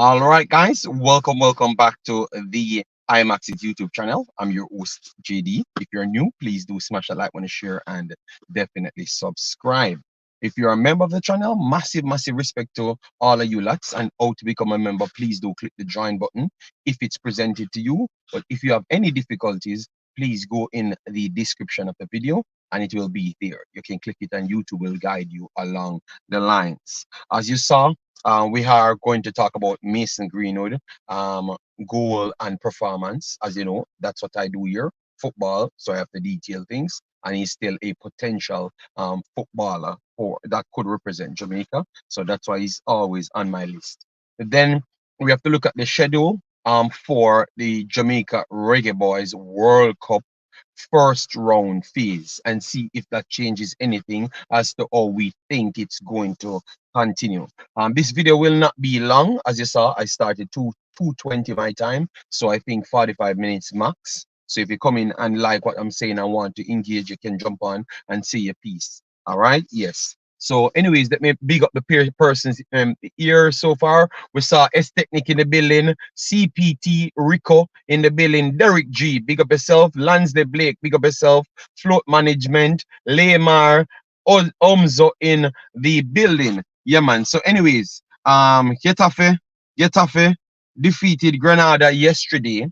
All right, guys, welcome back to the Imaxit YouTube channel. I'm your host, JD. If you're new, please do smash that like, want to share, and definitely subscribe. If you're a member of the channel, massive respect to all of you lots. And how to become a member, please do click the join button if it's presented to you. But if you have any difficulties, please go in the description of the video and it will be there. You can click it and YouTube will guide you along the lines. As you saw, we are going to talk about Mason Greenwood, goal and performance. As you know, that's what I do here, football. So I have to detail things. And he's still a potential footballer for that could represent Jamaica. So that's why he's always on my list. Then we have to look at the schedule for the Jamaica Reggae Boyz World Cup first round phase and see if that changes anything as to how we think it's going to continue. This video will not be long. As you saw, I started 2:20 my time, so I think 45 minutes max. So if you come in and like what I'm saying and want to engage, you can jump on and say your piece. All right, yes. So anyways, let me big up the persons here so far. We saw S Technic in the building, CPT Rico in the building, Derek G, big up yourself, Lansdale Blake, big up yourself, Float Management, Lamar, Omzo in the building. Yeah, man. So anyways, Getafe defeated Granada yesterday,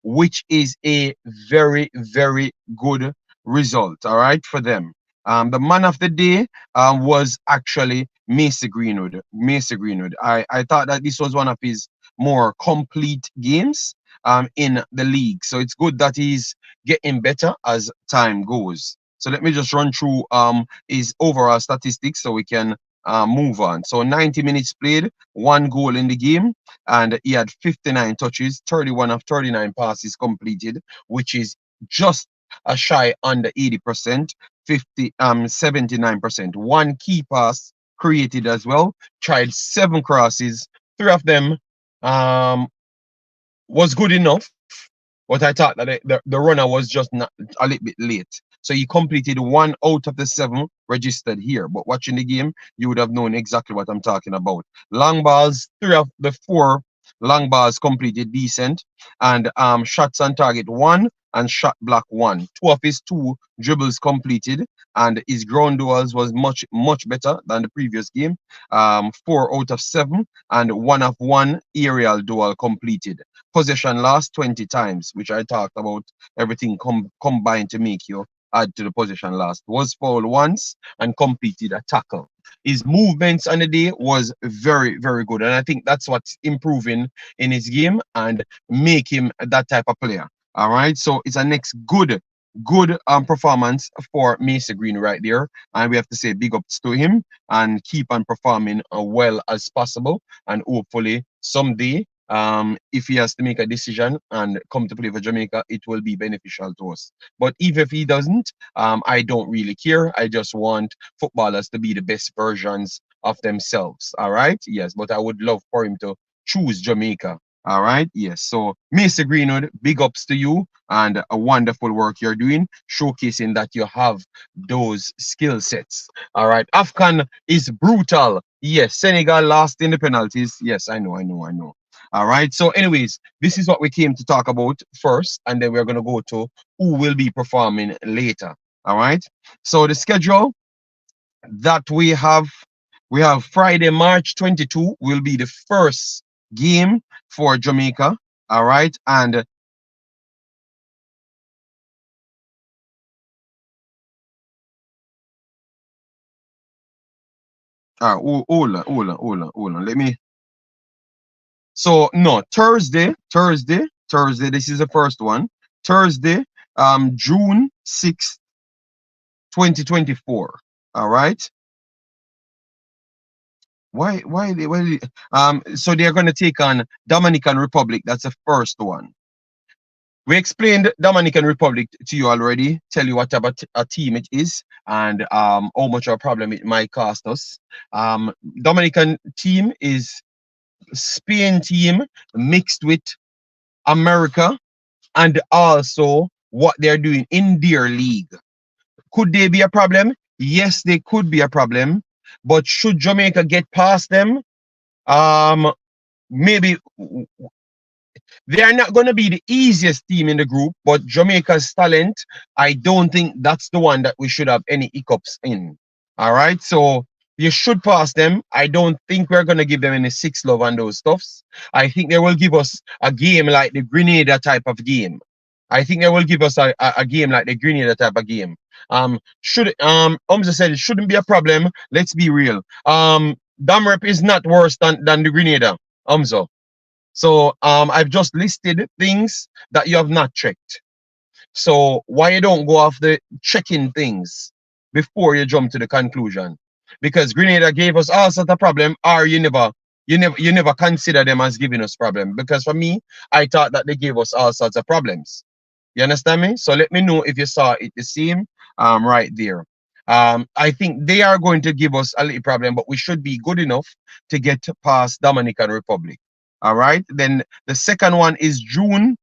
which is a very good result, all right, for them. The man of the day was actually Mason Greenwood. Mason Greenwood. I thought that this was one of his more complete games in the league. So it's good that he's getting better as time goes. So let me just run through his overall statistics so we can move on. So 90 minutes played, 1 goal in the game, and he had 59 touches, 31 of 39 passes completed, which is just a shy under 80%, 79%. One key pass created as well, tried 7 crosses, 3 of them was good enough, but I thought that the runner was just not a little bit late. So he completed 1 out of the 7 registered here. But watching the game, you would have known exactly what I'm talking about. Long balls, 3 of the 4 long balls completed decent. And shots on target 1 and shot block 1. 2 of his 2 dribbles completed. And his ground duels was much better than the previous game. 4 out of 7 and 1 of 1 aerial duel completed. Possession lost 20 times, which I talked about, everything combined to make you add to the possession lost. Was fouled once and completed a tackle. His movements on the day was very good, and I think that's what's improving in his game and make him that type of player. All right, so it's a next good performance for Mason Green right there, and we have to say big ups to him and keep on performing well as possible, and hopefully someday if he has to make a decision and come to play for Jamaica, it will be beneficial to us. But even if he doesn't, I don't really care. I just want footballers to be the best versions of themselves. All right, yes, but I would love for him to choose Jamaica. All right, yes. So Mason Greenwood, big ups to you and a wonderful work you're doing, showcasing that you have those skill sets. All right, Afghan is brutal. Yes, Senegal lost in the penalties. Yes, I know. All right. So anyways, this is what we came to talk about first, and then we're going to go to who will be performing later. All right. So the schedule that we have Friday, March 22 will be the first game for Jamaica. All right. And hold on. Let me. So no, Thursday. This is the first one. Thursday, June 6th, 2024. All right. So they're going to take on Dominican Republic. That's the first one. We explained Dominican Republic to you already, tell you what type of a team it is and how much of a problem it might cost us. Dominican team is Spain team mixed with America and also what they're doing in their league. Could they be a problem? Yes, they could be a problem. But should Jamaica get past them? maybe they are not going to be the easiest team in the group, but Jamaica's talent, I don't think that's the one that we should have any hiccups in. All right, so you should pass them. I don't think we're going to give them any six love and those stuffs. I think they will give us a game like the Grenada type of game. I think they will give us a game like the Grenada type of game. Should Umza said it shouldn't be a problem. Let's be real. Damrep is not worse than the Grenada. Umza. So I've just listed things that you have not checked. So why you don't go off the checking things before you jump to the conclusion? Because Grenada gave us all sorts of problem, or you never consider them as giving us problem. Because for me, I thought that they gave us all sorts of problems. You understand me? So let me know if you saw it the same right there. I think they are going to give us a little problem, but we should be good enough to get past Dominican Republic. All right. Then the second one is June.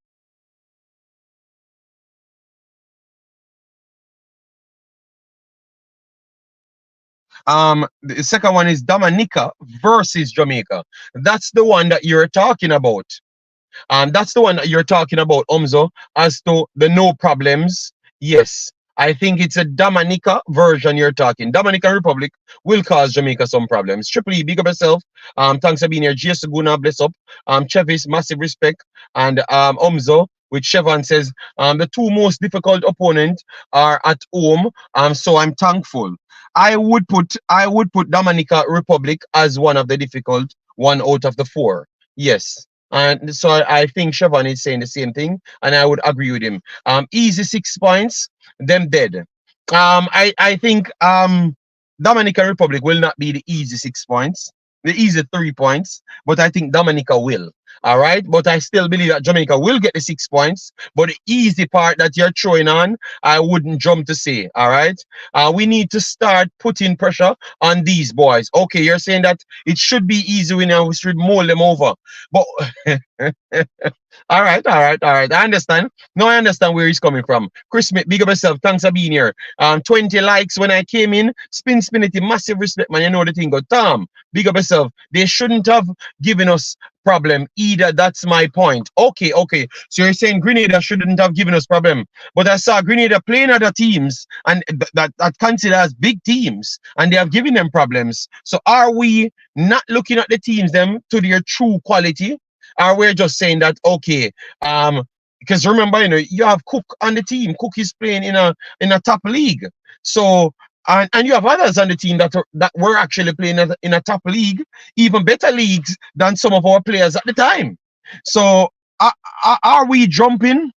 The second one is Dominica versus Jamaica. That's the one that you're talking about. That's the one that you're talking about, Umzo, as to the no problems. Yes. I think it's a Dominica version you're talking. Dominican Republic will cause Jamaica some problems. Triple E, big up yourself. Thanks for being here. G.S. Guna, bless up. Chevis, massive respect. And Umzo, which Chevron says, the two most difficult opponents are at home. So I'm thankful. I would put Dominica Republic as one of the difficult one out of the four. Yes. And so I think Chevron is saying the same thing, and I would agree with him. Easy 6 points, them dead. I think Dominican Republic will not be the easy 6 points, the easy 3 points, but I think Dominica will. All right, but I still believe that Jamaica will get the 6 points. But the easy part that you're throwing on, I wouldn't jump to say. All right, we need to start putting pressure on these boys. Okay, you're saying that it should be easy when we should mold them over, but all right, all right, all right. I understand. No, I understand where he's coming from. Chris Smith, big up yourself. Thanks for being here. 20 likes when I came in. Spinity, massive respect, man. You know the thing. Go, Tom, big up yourself. They shouldn't have given us problem either. That's my point. Okay, okay. So you're saying Grenada shouldn't have given us problem, but I saw Grenada playing other teams and that considered as big teams, and they have given them problems. So are we not looking at the teams them to their true quality? Or we're just saying that okay, because remember, you have Cook on the team. Cook is playing in a top league. So and you have others on the team that were actually playing in a top league, even better leagues than some of our players at the time. So are we jumping?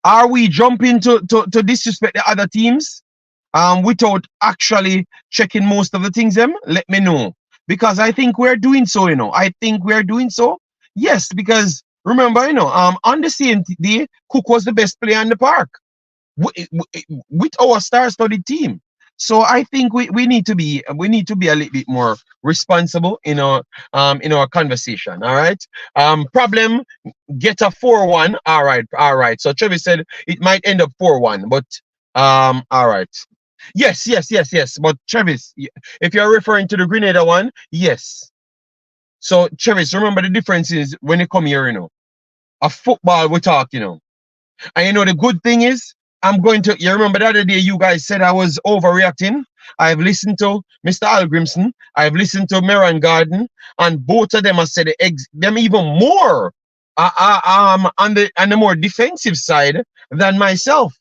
Are we jumping to disrespect the other teams without actually checking most of the things them? Let me know. Because I think we're doing so, I think we're doing so. Yes, because remember, on the same day, Cook was the best player in the park with our star-studded team. So I think we need to be a little bit more responsible in our conversation. All right. Problem, get a 4-1. All right, all right. So Travis said it might end up 4-1, but all right. Yes, yes, yes, yes. But Travis, if you're referring to the Grenada one, yes. So Travis, remember the difference is when you come here, a football we talk, and the good thing is, you remember the other day you guys said I was overreacting. I've listened to Mr. Al Grimson, I've listened to Meron Garden, and both of them have said them even more on the more defensive side than myself.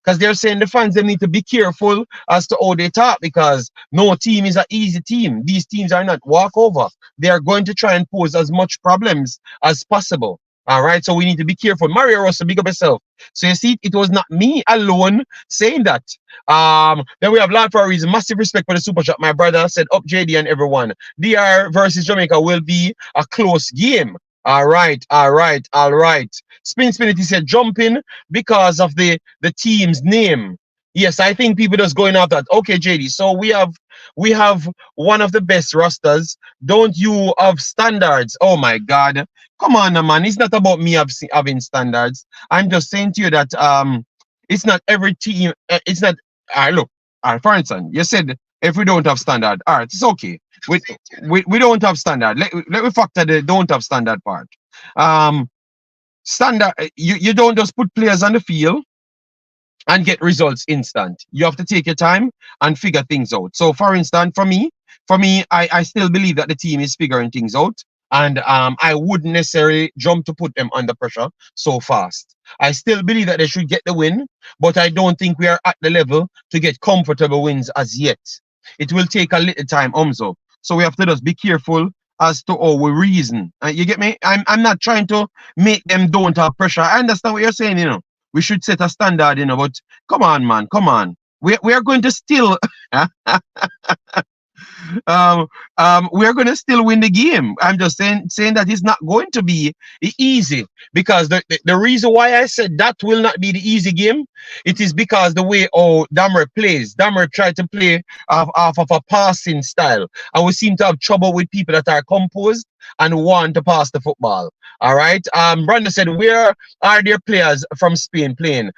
Because they're saying the fans they need to be careful as to how they talk, because no team is an easy team. These teams are not walkover. They are going to try and pose as much problems as possible. All right, so we need to be careful. Mario Russell, big up yourself. So you see, it was not me alone saying that. Then we have Lord for a reason. Massive respect for the super chat. My brother said, up JD and everyone. DR versus Jamaica will be a close game. All right, all right, all right. Spinity said jumping because of the team's name. Yes, I think people just going off that. Okay, JD. So we have one of the best rosters. Don't you have standards? Oh my God. Come on, man. It's not about me having standards. I'm just saying to you that it's not every team. It's not. Look. For instance, you said If we don't have standard, all right, it's okay. We don't have standard. Let me factor the don't have standard part. Um, Standard, you don't just put players on the field and get results instant. You have to take your time and figure things out. So, for instance, for me, I still believe that the team is figuring things out, and I wouldn't necessarily jump to put them under pressure so fast. I still believe that they should get the win, but I don't think we are at the level to get comfortable wins as yet. It will take a little time, Umzo. So we have to just be careful as to how we reason. You get me? I'm not trying to make them don't have pressure. I understand what you're saying, we should set a standard, but come on, man, come on. We are going to still we are going to still win the game. I'm just saying that it's not going to be easy, because the reason why I said that will not be the easy game, it is because the way Damer plays. Damer tried to play off of a passing style, and we seem to have trouble with people that are composed and want to pass the football. All right. Brandon said, where are their players from Spain playing?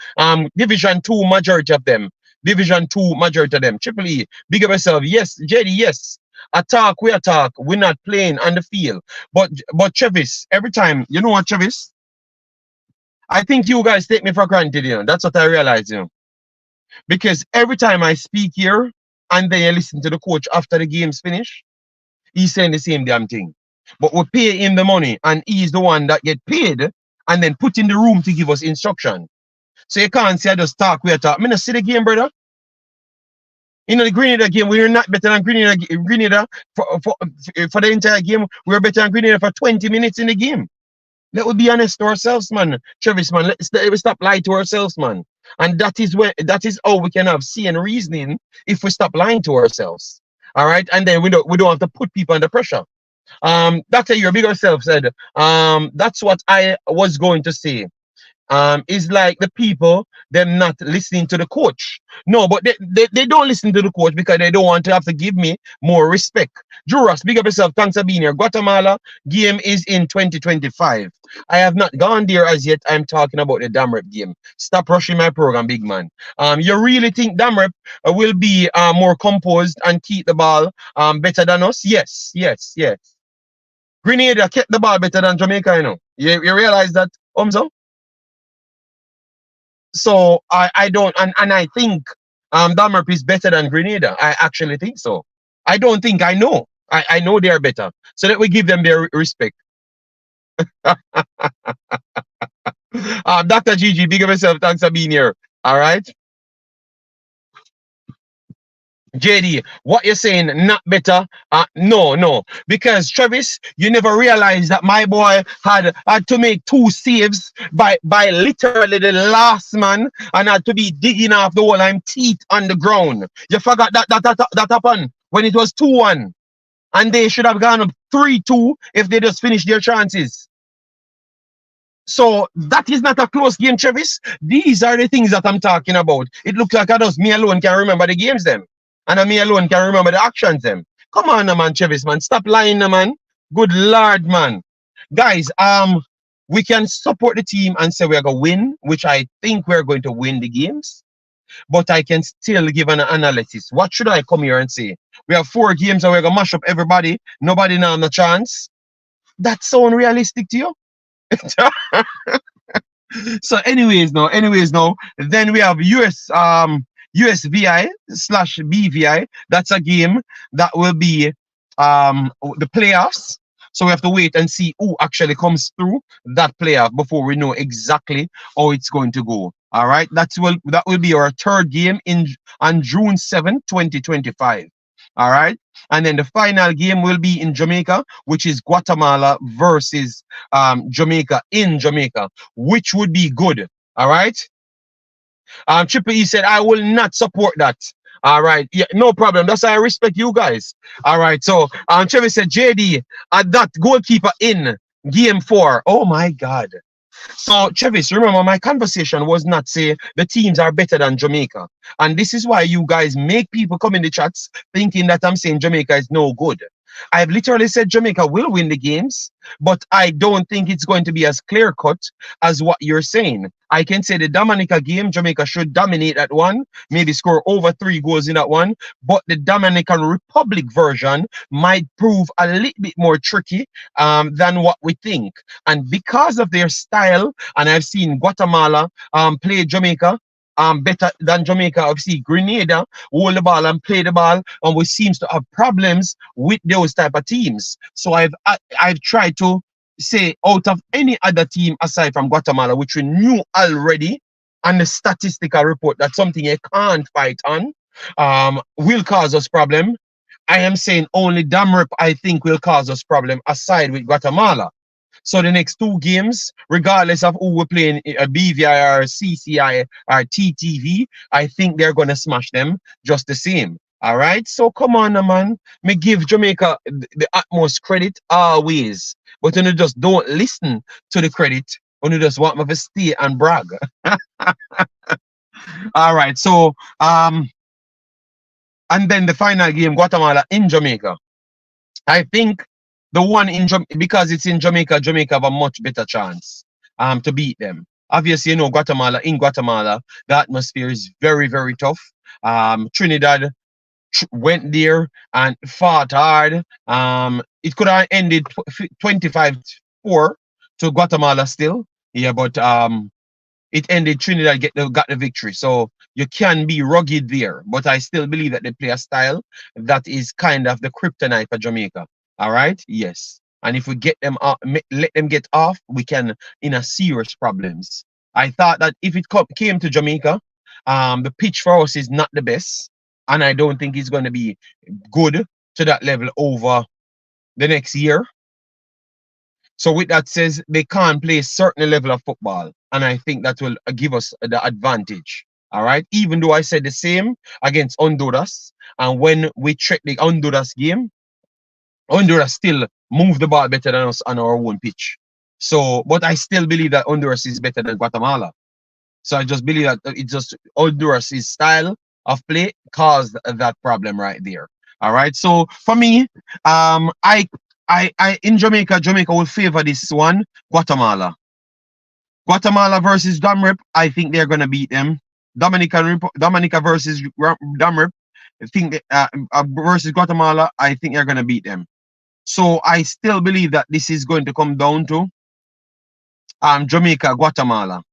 Division 2, majority of them. Division 2, majority of them. Triple E, big up yourself. Yes, JD, yes. Attack, we attack. We're not playing on the field. But Travis, every time, you know what, Travis? I think you guys take me for granted, That's what I realize, Because every time I speak here, and then you listen to the coach after the game's finished, he's saying the same damn thing. But we pay him the money, and he's the one that get paid and then put in the room to give us instruction. So you can't say I just talk, we talk. I see the game, brother. The Grenada game, we're not better than Grenada for the entire game. We're better than Grenada for 20 minutes in the game. Let us be honest to ourselves, man. Travis, man, let's stop lying to ourselves, man. And that is how we can have and reasoning if we stop lying to ourselves. All right, and then we don't have to put people under pressure. Dr. Your bigger self said, that's what I was going to say. Is like the people, them not listening to the coach. No, but they don't listen to the coach because they don't want to have to give me more respect. Juras, big up yourself. Thanks for being here. Guatemala game is in 2025. I have not gone there as yet. I'm talking about the Damrep game. Stop rushing my program, big man. You really think Damrep will be more composed and keep the ball better than us? Yes. Grenada kept the ball better than Jamaica, You realize that, Umzo? So I don't, and I think Damerp is better than Grenada. I actually think so. I don't think I know. I know they are better. So that we give them their respect. Dr. Gigi, big up yourself. Thanks for being here. All right. JD, what you're saying, not better? No. Because Travis, you never realized that my boy had to make 2 saves by literally the last man, and had to be digging off the wall and teeth on the ground. You forgot that happened when it was 2-1. And they should have gone up 3-2 if they just finished their chances. So that is not a close game, Travis. These are the things that I'm talking about. It looks like me alone can remember the games them. And me alone can remember the actions them. Come on, man, Travis, man. Stop lying, man. Good Lord, man. Guys, we can support the team and say we're going to win, which I think we're going to win the games. But I can still give an analysis. What should I come here and say? We have 4 games and we're going to mash up everybody. Nobody now have a chance. That sound realistic to you? So anyways, now, then we have USVI/BVI. That's a game that will be the playoffs. So we have to wait and see who actually comes through that playoff before we know exactly how it's going to go. All right, that will be our 3rd game on June 7, 2025. All right, and then the final game will be in Jamaica, which is Guatemala versus Jamaica in Jamaica, which would be good. All right. Triple E said, I will not support that. All right. Yeah, no problem. That's why I respect you guys. All right. So Trevor said, JD, that goalkeeper in game 4. Oh my God. So Travis, remember my conversation was not say the teams are better than Jamaica. And this is why you guys make people come in the chats thinking that I'm saying Jamaica is no good. I've literally said Jamaica will win the games, but I don't think it's going to be as clear cut as what you're saying. I can say the Dominica game, Jamaica should dominate that one, maybe score over 3 goals in that one, but the Dominican Republic version might prove a little bit more tricky than what we think. And because of their style, and I've seen Guatemala play Jamaica better than Jamaica. Obviously, Grenada hold the ball and play the ball, and we seems to have problems with those type of teams. So I've tried to say out of any other team aside from Guatemala, which we knew already, and the statistical report that something you can't fight on, will cause us problem. I am saying only Damrep I think will cause us problem aside with Guatemala. So the next 2 games, regardless of who we're playing, BVI or CCI or TTV, I think they're going to smash them just the same. All right? So come on, man. Me give Jamaica the utmost credit always. But you just don't listen to the credit. You just want me to stay and brag. All right. So, and then the final game, Guatemala in Jamaica. I think the one in Jamaica, because it's in Jamaica, Jamaica have a much better chance to beat them. Obviously, in Guatemala, the atmosphere is very, very tough. Trinidad went there and fought hard. It could have ended 25-4 to Guatemala still. Yeah, but it ended Trinidad got the victory. So you can be rugged there, but I still believe that they play a style that is kind of the kryptonite for Jamaica. All right, yes. And if we get them let them get off, we can in a serious problems. I thought that if it came to Jamaica, the pitch for us is not the best, and I don't think it's going to be good to that level over the next year. So with that says they can't play a certain level of football, and I think that will give us the advantage. All right, even though I said the same against Honduras, and when we check the Honduras game, Honduras still move the ball better than us on our own pitch. So, but I still believe that Honduras is better than Guatemala. So I just believe that it's just Honduras' style of play caused that problem right there. All right. So for me, I in Jamaica will favor this one, Guatemala. Guatemala versus Damrep, I think they're gonna beat them. Dominica versus Damrep, I think versus Guatemala, I think they're gonna beat them. So I still believe that this is going to come down to Jamaica, Guatemala.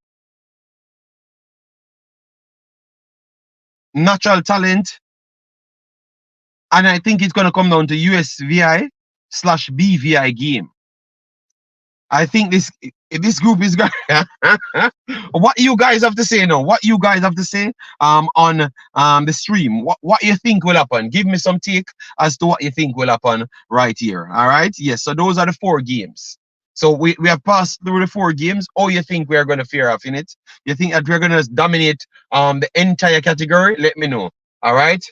Natural talent, and I think it's going to come down to USVI/BVI game. I think this group is going. What you guys have to say now? What you guys have to say on the stream? What you think will happen? Give me some take as to what you think will happen right here. All right. Yes. So those are the 4 games. So we have passed through the 4 games. Oh, you think we're going to fare off in it? You think that we're going to dominate the entire category? Let me know. All right.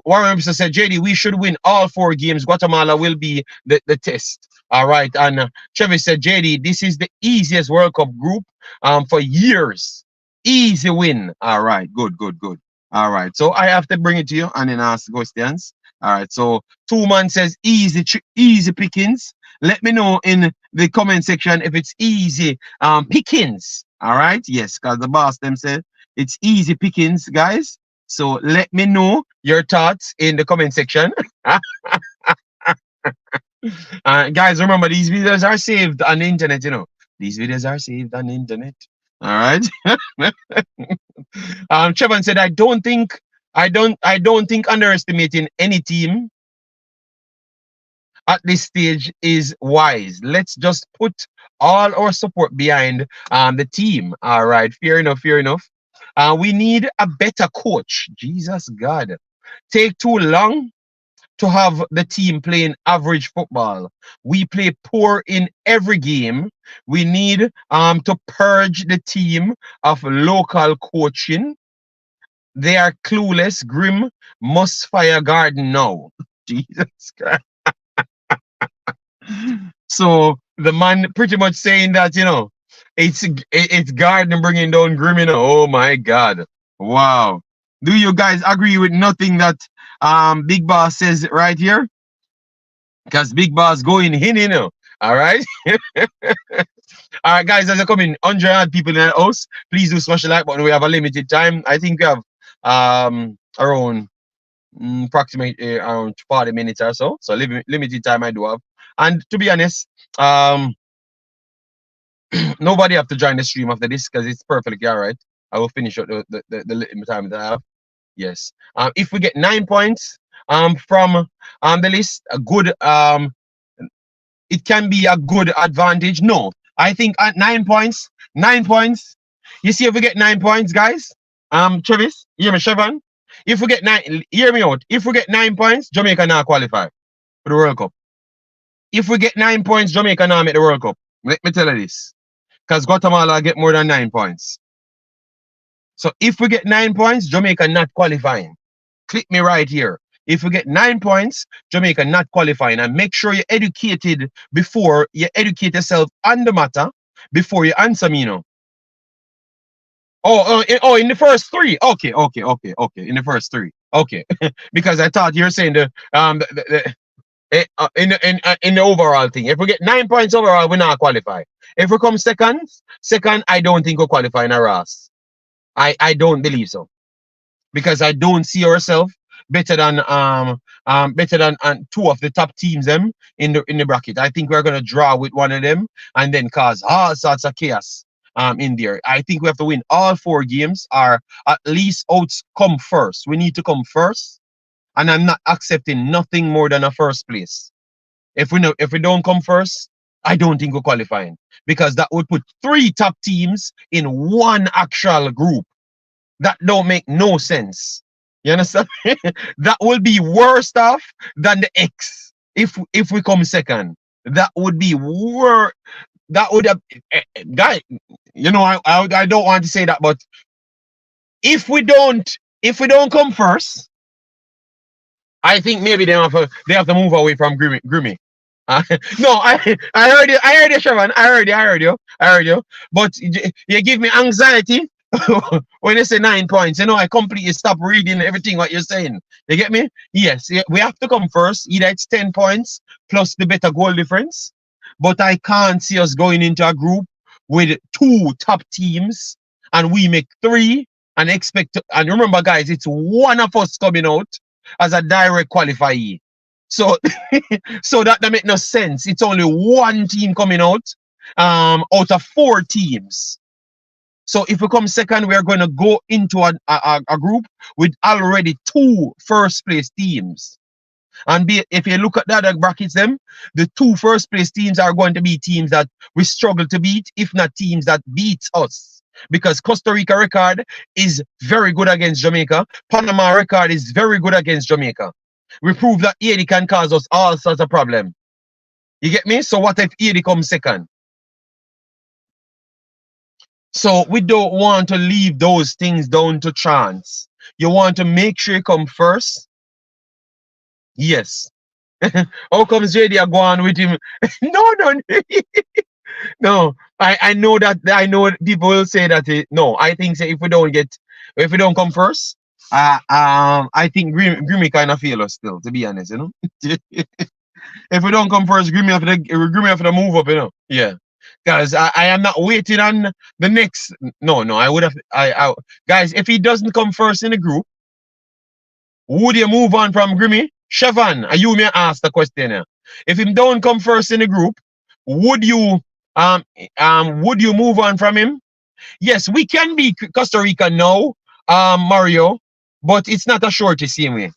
Warren said, JD, we should win all 4 games. Guatemala will be the test. All right. And Chevy said, JD, this is the easiest World Cup group for years. Easy win. All right. Good. All right. So I have to bring it to you and then ask questions. All right. So 2-man says easy pickings. Let me know in the comment section if it's easy pickings. All right. Yes, because the boss them said it's easy pickings, guys. So let me know your thoughts in the comment section. Guys, remember these videos are saved on the internet, you know. These videos are saved on the internet. All right. Trevor said, I don't think underestimating any team at this stage is wise. Let's just put all our support behind the team. All right, fair enough. We need a better coach. Jesus God. Take too long to have the team playing average football. We play poor in every game. We need to purge the team of local coaching. They are clueless, grim, must fire Garden now. Jesus Christ. So the man pretty much saying that, you know, it's Garden bringing down Grim, you know. Oh my God. Wow. Do you guys agree with nothing that Big Boss says right here? Because Big Boss going in, you know. All right. All right, guys, as I come in, 100 people in the house, please do smash the like button. We have a limited time. I think we have around approximately around 40 minutes or so. So limited time I do have. And to be honest, um, nobody have to join the stream after this because it's perfectly all right. I will finish up the little time that I have. Yes. If we get 9 points from the list, a good it can be a good advantage. No, I think at 9 points, 9 points. You see, if we get 9 points, guys, Travis, hear me, Chevron. If we get nine, hear me out. If we get 9 points, Jamaica now qualify for the World Cup. If we get 9 points, Jamaica now make the World Cup. Let me tell you this, because Guatemala get more than 9 points. So if we get 9 points, Jamaica not qualifying. Click me right here. If we get 9 points, Jamaica not qualifying. And make sure you're educated before you educate yourself on the matter before you answer me, you know. In the first three. Okay. In the first three. Okay. Because I thought you were saying in the overall thing. If we get 9 points overall, we not qualify. If we come second, I don't think we'll qualify in a RAS. I don't believe so. Because I don't see ourselves better than two of the top teams them in the bracket. I think we're gonna draw with one of them and then cause all sorts of chaos in there. I think we have to win all 4 games or at least come first. We need to come first, and I'm not accepting nothing more than a first place. If we don't come first, I don't think we're qualifying because that would put 3 top teams in one actual group. That don't make no sense. You understand? That will be worse off than the X if we come second. That would be worse. That would have, guy. You know, I don't want to say that, but if we don't come first, I think maybe they have to move away from Grimmy. No, I heard you, Sharon. I heard you. But you give me anxiety when you say 9 points. You know, I completely stop reading everything what you're saying. You get me? Yes, we have to come first. Either it's 10 points plus the better goal difference. But I can't see us going into a group with 2 top teams and we make 3 and expect to, and remember, guys, it's one of us coming out as a direct qualifier. So so that make no sense. It's only one team coming out of 4 teams. So if we come second, we are going to go into a group with already 2 first place teams. And if you look at the other brackets, the 2 first place teams are going to be teams that we struggle to beat, if not teams that beats us. Because Costa Rica record is very good against Jamaica. Panama record is very good against Jamaica. We prove that Haiti can cause us all sorts of problems. You get me? So what if Haiti comes second? So we don't want to leave those things down to chance. You want to make sure you come first. Yes. How comes JD are going with him? No. No. I know that. I know people will say that. No, I think if we don't come first, I think Grimmy kind of feel us still, to be honest, you know. If we don't come first, Grimmy have to move up, you know. Yeah. Guys, I am not waiting on the next. No, I would have. Guys, if he doesn't come first in the group, would you move on from Grimmy? Siobhan, you may ask the question here. If him don't come first in the group, would you move on from him? Yes, we can be Costa Rica now, Mario, but it's not a shorty same way.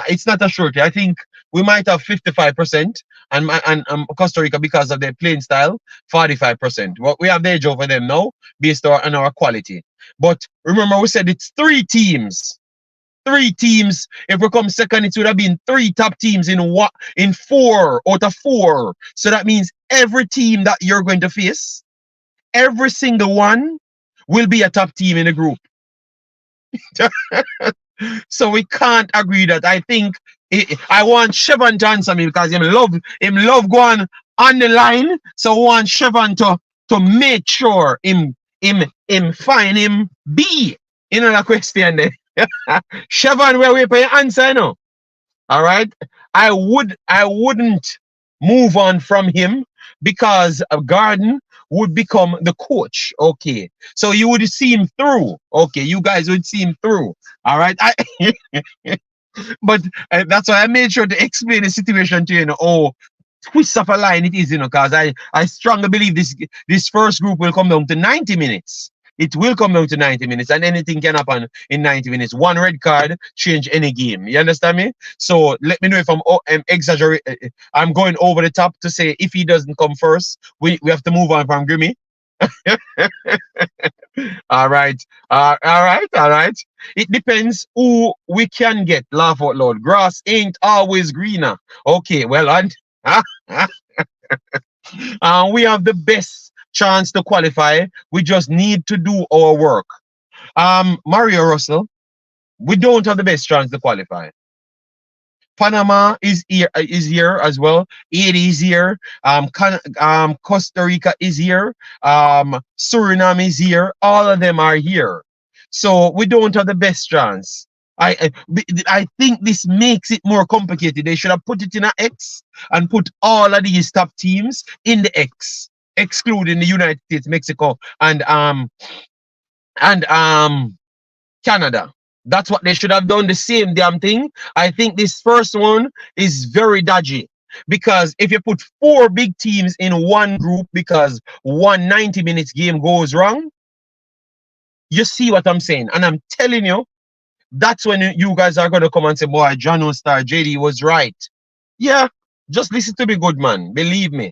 It's not a shorty. I think we might have 55% and Costa Rica, because of their playing style, 45%. What we have the edge over them now based on our quality. But remember, we said it's 3 teams. 3 teams. If we come second, it would have been 3 top teams in 4 out of 4. So that means every team that you're going to face, every single one will be a top team in the group. So we can't agree that. I think I want Chevron to answer me because him love going on the line. So I want Chevron to make sure him find him B. Another question there. Chevron, where we pay answer, you know? All right. I wouldn't move on from him because Garden would become the coach. Okay. So you would see him through. Okay, you guys would see him through. All right. But that's why I made sure to explain the situation to you, oh, twist of a line it is, because I strongly believe this first group will come down to 90 minutes. It will come down to 90 minutes, and anything can happen in 90 minutes. One red card change any game. You understand me? So let me know if I'm exaggerating. I'm going over the top to say if he doesn't come first, we have to move on from Grimmy. All right. All right. It depends who we can get. Laugh out loud. Grass ain't always greener. Okay, well, and we have the best chance to qualify. We just need to do our work. Mario Russell, we don't have the best chance to qualify. Panama is here as well. Haiti is here. Costa Rica is here. Suriname is here. All of them are here. So we don't have the best chance. I think this makes it more complicated. They should have put it in an X and put all of these top teams in the X, excluding the United States, Mexico, and Canada. That's what they should have done. The same damn thing. I think this first one is very dodgy because if you put four big teams in one group because one 90 minutes game goes wrong, you see what I'm saying. And I'm telling you, that's when you guys are going to come and say, boy, John Star JD was right. Yeah, just listen to me, good man. Believe me.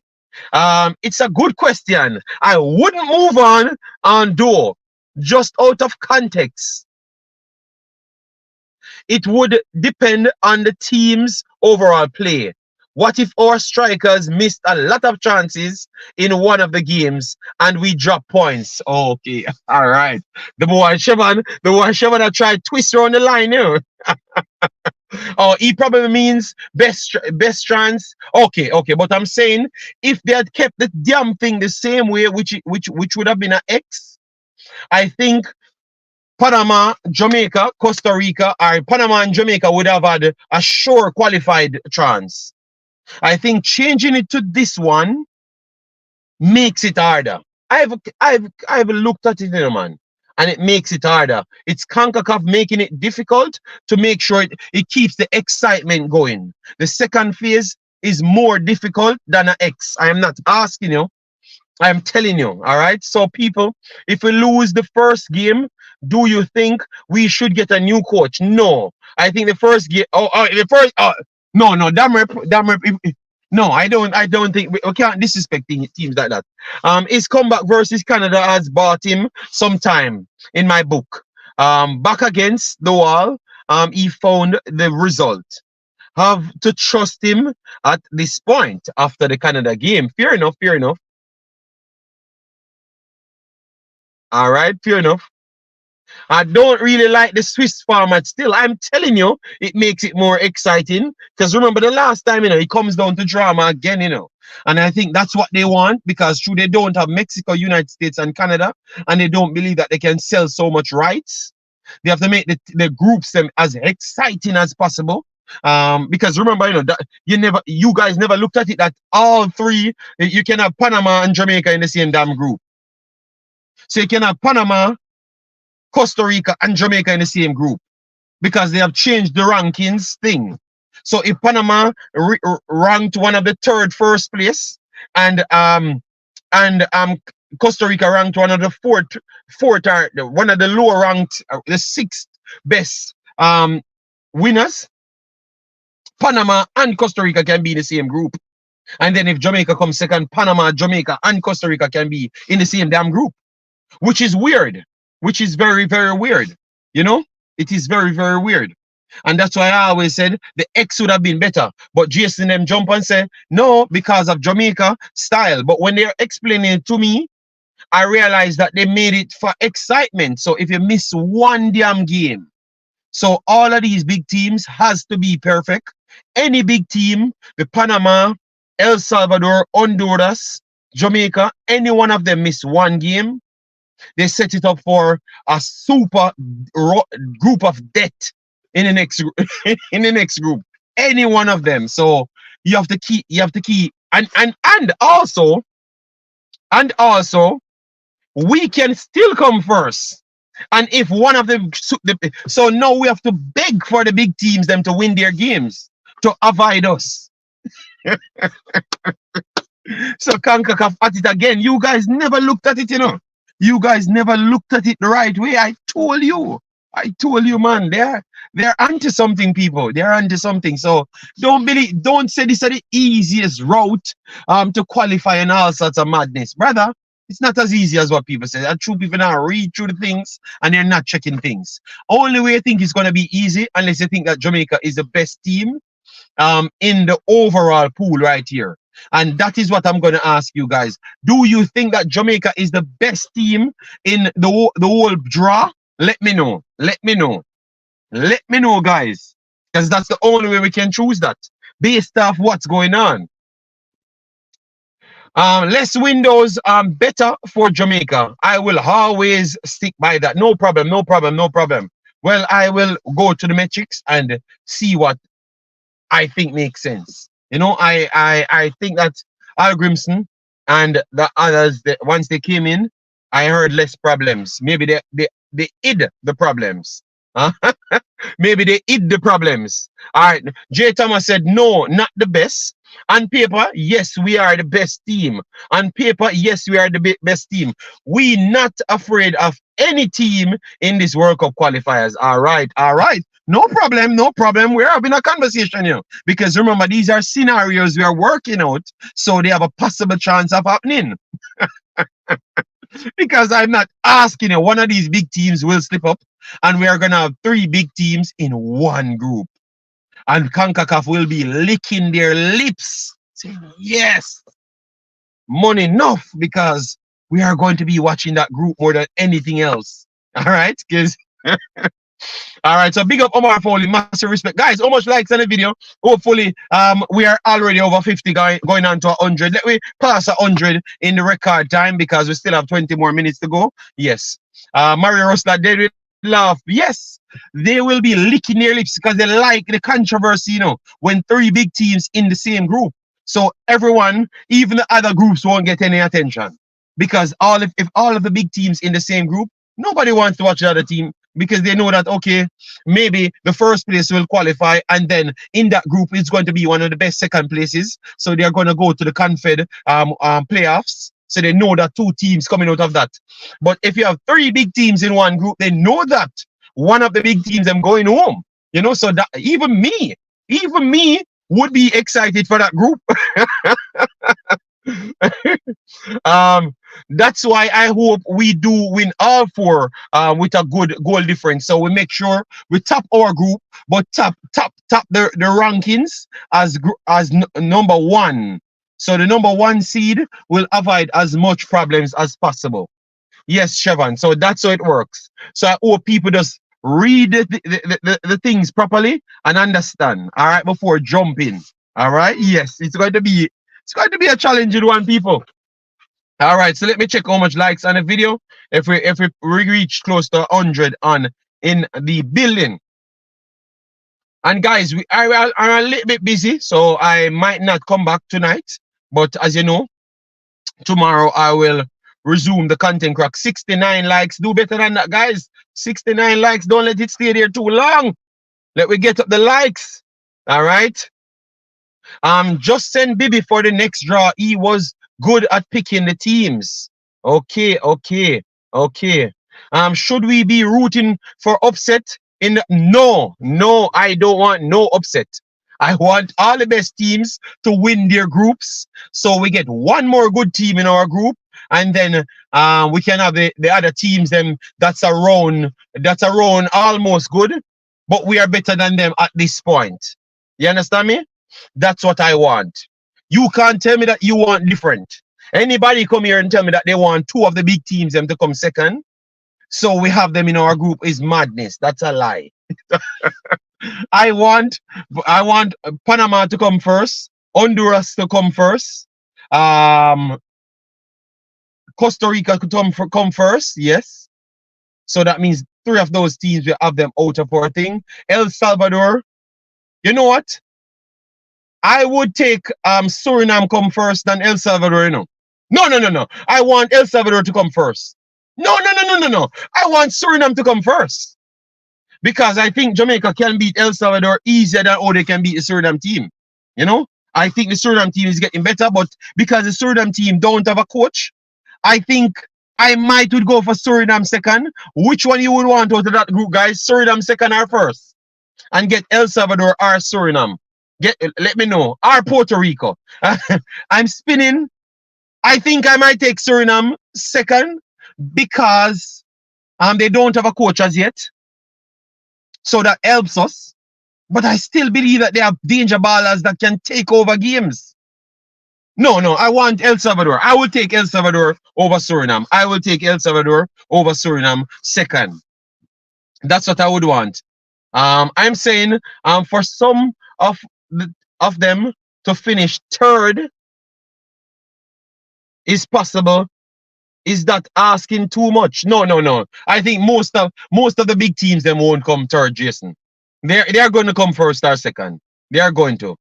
It's a good question. I wouldn't move on Duo just out of context. It would depend on the team's overall play. What if our strikers missed a lot of chances in one of the games and we drop points? Okay, all right. The boy Shevan that tried twist around the line here. Oh, he probably means best chance. Okay, but I'm saying if they had kept the damn thing the same way, which would have been an X, I think Panama, Jamaica, Costa Rica, or Panama and Jamaica would have had a sure qualified chance. I think changing it to this one makes it harder. I've looked at it, man, and it makes it harder. It's Concacaf making it difficult to make sure it keeps the excitement going. The second phase is more difficult than an X. I am not asking you. I am telling you, all right? So, people, if we lose the first game, do you think we should get a new coach? No. I think the first game, no, damn rep, no, I don't think, we can't disrespect teams like that. His comeback versus Canada has bought him some time in my book. Back against the wall, he found the result. Have to trust him at this point after the Canada game. Fair enough. All right, fair enough. I don't really like the Swiss format still. I'm telling you, it makes it more exciting. Because remember the last time, it comes down to drama again, And I think that's what they want because true, they don't have Mexico, United States, and Canada, and they don't believe that they can sell so much rights. They have to make the groups them as exciting as possible. Because remember, that you guys never looked at it that all three, you can have Panama and Jamaica in the same damn group. So you can have Panama, Costa Rica, and Jamaica in the same group because they have changed the rankings thing. So if Panama ranked one of the first place, and Costa Rica ranked one of the fourth, or one of the lower ranked, the sixth best winners, Panama and Costa Rica can be in the same group. And then if Jamaica comes second, Panama, Jamaica, and Costa Rica can be in the same damn group. Which is weird, which is very, very weird. It is very, very weird. And that's why I always said the X would have been better. But Jason them jump and say, no, because of Jamaica style. But when they're explaining it to me, I realized that they made it for excitement. So if you miss one damn game, so all of these big teams has to be perfect. Any big team, the Panama, El Salvador, Honduras, Jamaica, any one of them miss one game, they set it up for a super group of death in the next group. any one of them. So you have to keep and also we can still come first. And if one of them, so now we have to beg for the big teams them to win their games to avoid us. So Concacaf at it again. You guys never looked at it, you know. You guys never looked at it the right way. I told you. I told you, man. They're onto something, people. They're onto something. So don't say this is the easiest route to qualify and all sorts of madness. Brother, it's not as easy as what people say. And true people now read through the things and they're not checking things. Only way I think it's gonna be easy, unless you think that Jamaica is the best team in the overall pool right here. And that is what I'm going to ask you guys. Do you think that Jamaica is the best team in the whole draw? Let me know. Let me know. Let me know, guys. Because that's the only way we can choose that. Based off what's going on. Less windows better for Jamaica. I will always stick by that. No problem, no problem, no problem. Well, I will go to the metrics and see what I think makes sense. You know, I think that Al Grimson and the others, once they came in, I heard less problems. Maybe they hid the problems. Huh? Maybe they hid the problems. All right. Jay Thomas said, no, not the best. On paper, yes, we are the best team. On paper, yes, we are the best team. We not afraid of any team in this World Cup qualifiers. All right, all right. No problem, no problem. We're having a conversation here. Because remember, these are scenarios we are working out, so they have a possible chance of happening. Because I'm not asking you, one of these big teams will slip up, and we are going to have 3 big teams in one group. And Concacaf will be licking their lips, saying, yes, money enough, because we are going to be watching that group more than anything else. All right, because all right, so big up Omar Foley, massive respect. Guys, how much likes on the video? Hopefully, we are already over 50 going on to 100. Let me pass 100 in the record time because we still have 20 more minutes to go. Yes. Mario Rosler, they will laugh. Yes, they will be licking their lips because they like the controversy, you know, when 3 big teams in the same group. So everyone, even the other groups, won't get any attention. Because if all of the big teams in the same group, nobody wants to watch the other team. Because they know that, okay, maybe the first place will qualify, and then in that group it's going to be one of the best second places. So they are going to go to the Confed playoffs. So they know that 2 teams coming out of that. But if you have 3 big teams in one group, they know that one of the big teams I'm going home. You know, so that even me would be excited for that group. That's why I hope we do win all 4 with a good goal difference. So we make sure we top our group, but top the rankings as number 1. So the number 1 seed will avoid as much problems as possible. Yes, Chevron. So that's how it works. So I hope people just read the things properly and understand. All right, before jumping. All right. Yes, it's going to be a challenging one, people. All right, so let me check how much likes on the video. If we reach close to 100 in the building. And guys, we are a little bit busy, so I might not come back tonight. But as you know, tomorrow I will resume the content crack. 69 likes. Do better than that, guys. 69 likes. Don't let it stay there too long. Let me get up the likes. All right. Just send Bibi for the next draw. He was good at picking the teams. Okay. Should we be rooting for upset? No, I don't want no upset. I want all the best teams to win their groups, so we get one more good team in our group, and then we can have the other teams that's around almost good, but we are better than them at this point. You understand me? That's what I want. You can't tell me that you want different. Anybody come here and tell me that they want 2 of the big teams to come second, so we have them in our group is madness. That's a lie. I want Panama to come first, Honduras to come first, Costa Rica to come first. Yes, so that means 3 of those teams will have them out of our thing. El Salvador, you know what? I would take Suriname come first than El Salvador, you know. No, no, no, no. I want El Salvador to come first. No, no, no, no, no, no. I want Suriname to come first. Because I think Jamaica can beat El Salvador easier than how they can beat the Suriname team. You know? I think the Suriname team is getting better, but because the Suriname team don't have a coach, I think I might would go for Suriname second. Which one you would want out of that group, guys? Suriname second or first? And get El Salvador or Suriname. Let me know. Or Puerto Rico. I'm spinning. I think I might take Suriname second because they don't have a coach as yet. So that helps us. But I still believe that they have danger ballers that can take over games. No, no, I want El Salvador. I will take El Salvador over Suriname. I will take El Salvador over Suriname second. That's what I would want. I'm saying for some of them to finish third is possible. Is that asking too much? No, no, no. I think most of the big teams them won't come third, Jason. They're going to come first or second. They are going to.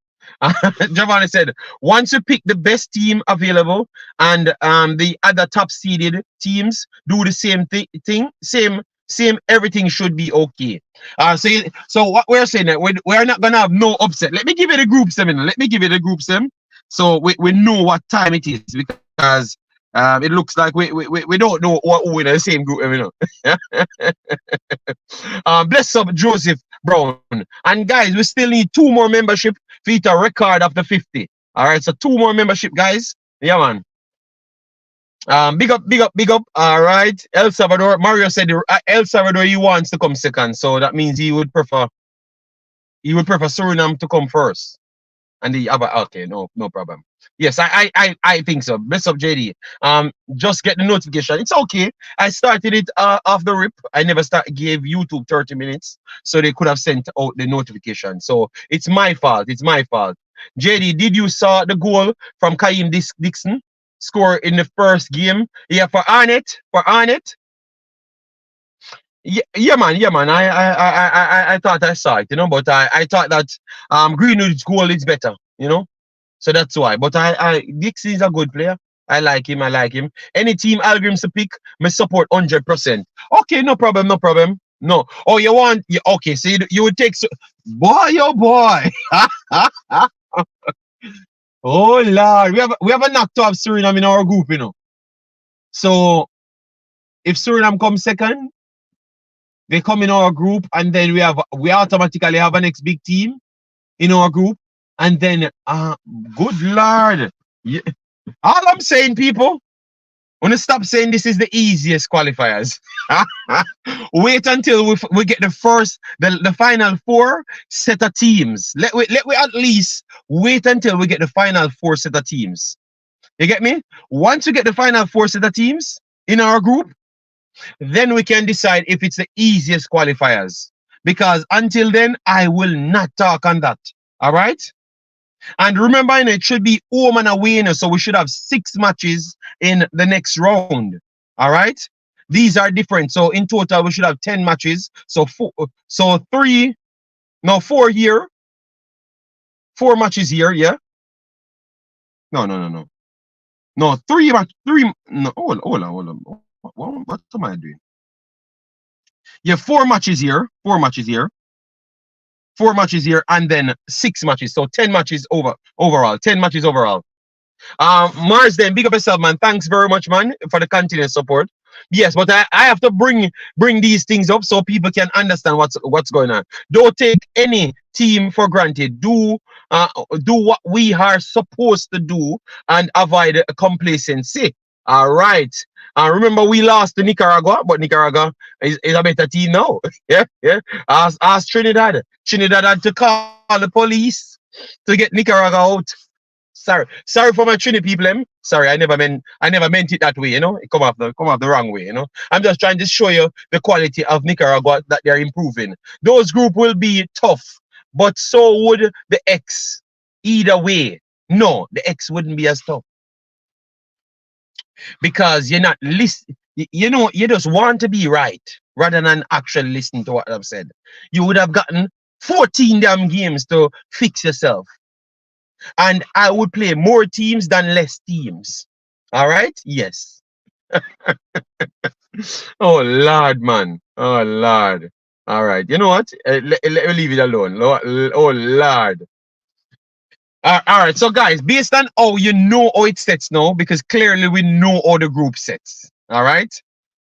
Giovanni said, once you pick the best team available and the other top seeded teams do the same thing, same everything should be okay. So what we're saying that we're not gonna have no upset. Let me give you the groups them. Let me give you the groups them. So we know what time it is because it looks like we don't know what we're in the same group, you know. Bless up Joseph Brown. And guys, we still need 2 more membership for it to record after 50. Alright, so 2 more membership, guys. Yeah, man. Big up, big up, big up. Alright. El Salvador. Mario said El Salvador he wants to come second. So that means he would prefer Suriname to come first. And the other, okay, no problem. Yes, I think so. Bless up JD. Just get the notification. It's okay. I started it off the rip. I never gave YouTube 30 minutes, so they could have sent out the notification. So it's my fault. It's my fault. JD, did you saw the goal from Kaim Dixon score in the first game? Yeah, for Arnett. Yeah, man. I thought I saw it, you know, but I thought that Greenwood's goal is better, you know. So that's why. But Dixie is a good player. I like him. Any team Algrims to pick, me support 100%. Okay, no problem. No. Oh, you want? Okay, so you would take. Boy, oh boy. Oh Lord, we have a knocked off Suriname in our group, you know. So if Suriname comes second, they come in our group, and then we automatically have a next big team in our group. And then, good Lord. Yeah. All I'm saying, people, want to stop saying this is the easiest qualifiers. Wait until we get the final 4 set of teams. Let we at least wait until we get the final 4 set of teams. You get me? Once we get the final 4 set of teams in our group, then we can decide if it's the easiest qualifiers. Because until then, I will not talk on that. All right? And remember, it should be home and away, so we should have 6 matches in the next round. All right? These are different. So in total, we should have 10 matches. So 4 here. 4 matches here, yeah? No. No, 3 matches. No, hold on. What am I doing? Yeah, 4 matches here. 4 matches here. 4 matches here, and then 6 matches. So 10 matches overall. 10 matches overall. Mars, then big up yourself, man. Thanks very much, man, for the continuous support. Yes, but I have to bring these things up so people can understand what's going on. Don't take any team for granted. Do what we are supposed to do and avoid complacency. All right. Remember, we lost to Nicaragua, but Nicaragua is a better team now. Yeah. Ask Trinidad. Trinidad had to call the police to get Nicaragua out. Sorry for my Trinidad people. Sorry, I never meant it that way. You know, it come off the wrong way. You know, I'm just trying to show you the quality of Nicaragua that they're improving. Those group will be tough, but so would the X. Either way, no, the X wouldn't be as tough. Because you're not listening, you know, you just want to be right rather than actually listen to what I've said. You would have gotten 14 damn games to fix yourself. And I would play more teams than less teams. All right? Yes. Oh, Lord, man. Oh, Lord. All right. You know what? Let me leave it alone. Oh, Lord. All right. So, guys, based on how you know how it sets now, because clearly we know how the group sets. All right.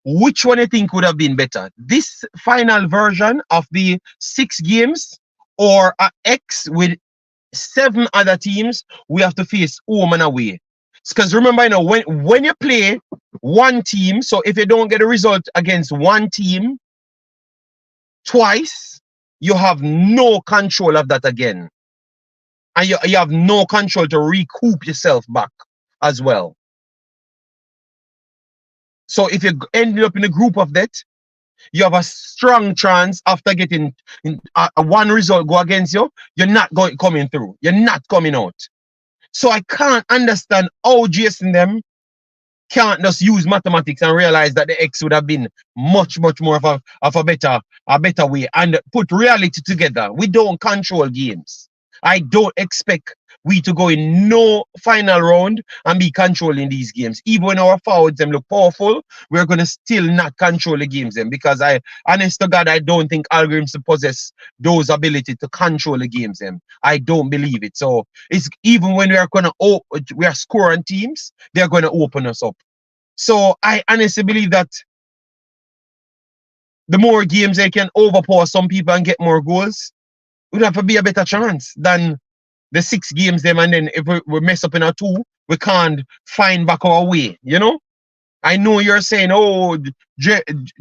Which one you think would have been better? This final version of the 6 games or a X with 7 other teams we have to face home and away? Because remember, you know, when you play one team, so if you don't get a result against one team twice, you have no control of that again. And you have no control to recoup yourself back as well. So if you end up in a group of that, you have a strong chance after getting one result go against you, you're not coming through. You're not coming out. So I can't understand how Jason them can't just use mathematics and realize that the X would have been much more of a better way and put reality together. We don't control games. I don't expect we to go in no final round and be controlling these games. Even when our forwards them look powerful, we're gonna still not control the games them, because honest to God, I don't think algorithms possess those ability to control the games them. I don't believe it. So it's even when we are scoring teams, they're gonna open us up. So I honestly believe that the more games they can overpower some people and get more goals, would have to be a better chance than the 6 games them, and then if we mess up in a 2, we can't find back our way, you know? I know you're saying, oh,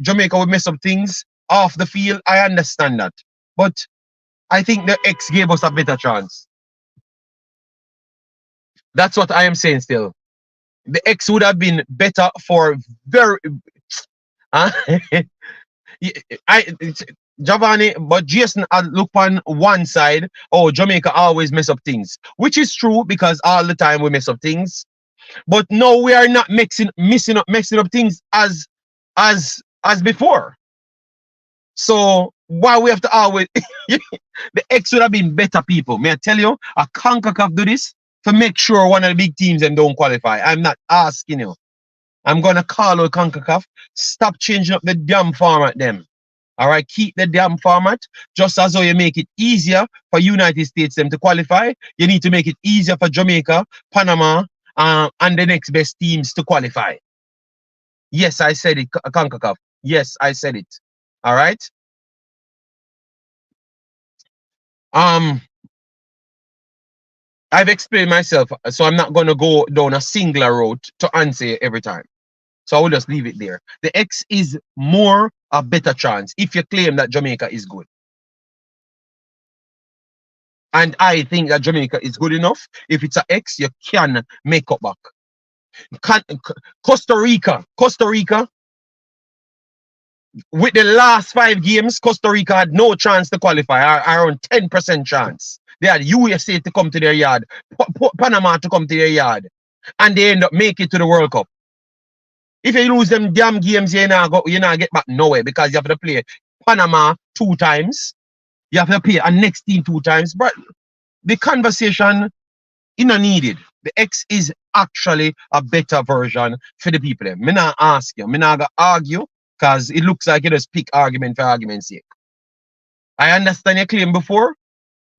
Jamaica would mess up things off the field. I understand that. But I think the X gave us a better chance. That's what I am saying still. The X would have been better for very... Giovanni, but Jason look on one side, oh, Jamaica always mess up things, which is true because all the time we mess up things. But no, we are not messing up things as before. So why we have to always the X would have been better, people. May I tell you, a Concacaf do this to make sure one of the big teams them don't qualify. I'm not asking you. I'm gonna call out Concacaf. Stop changing up the damn format them. All right, keep the damn format. Just as though you make it easier for United States them to qualify, you need to make it easier for Jamaica, Panama, and the next best teams to qualify. Yes, I said it, Concacaf. Yes, I said it. All right. I've explained myself, so I'm not gonna go down a singular route to answer every time. So I will just leave it there. The X is more a better chance if you claim that Jamaica is good. And I think that Jamaica is good enough. If it's an X, you can make up back. Costa Rica, with the last 5 games, Costa Rica had no chance to qualify, around 10% chance. They had USA to come to their yard, Panama to come to their yard, and they end up making it to the World Cup. If you lose them damn games, you not get back nowhere, because you have to play Panama 2 times. You have to play a next team 2 times. But the conversation is not needed. The X is actually a better version for the people. I'm not ask you. I'm not going to argue, because it looks like you just pick argument for argument's sake. I understand your claim before,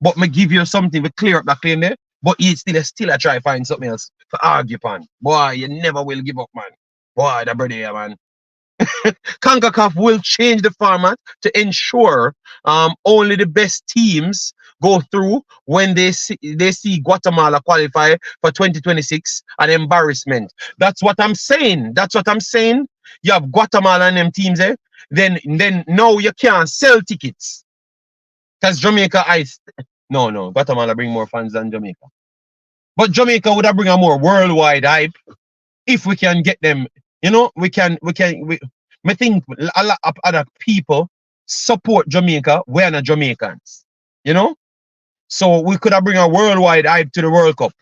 but me give you something to clear up that claim there. But you still try to find something else to argue upon. Boy, you never will give up, man. Boy, that brother here, man. Concacaf will change the format to ensure only the best teams go through when they see Guatemala qualify for 2026, an embarrassment. That's what I'm saying. That's what I'm saying. You have Guatemala and them teams there. Then now you can't sell tickets. Because Jamaica, no, Guatemala bring more fans than Jamaica. But Jamaica would have bring a more worldwide hype if we can get them. You know, I think a lot of other people support Jamaica. We're not Jamaicans. You know? So we could have bring a worldwide hype to the World Cup.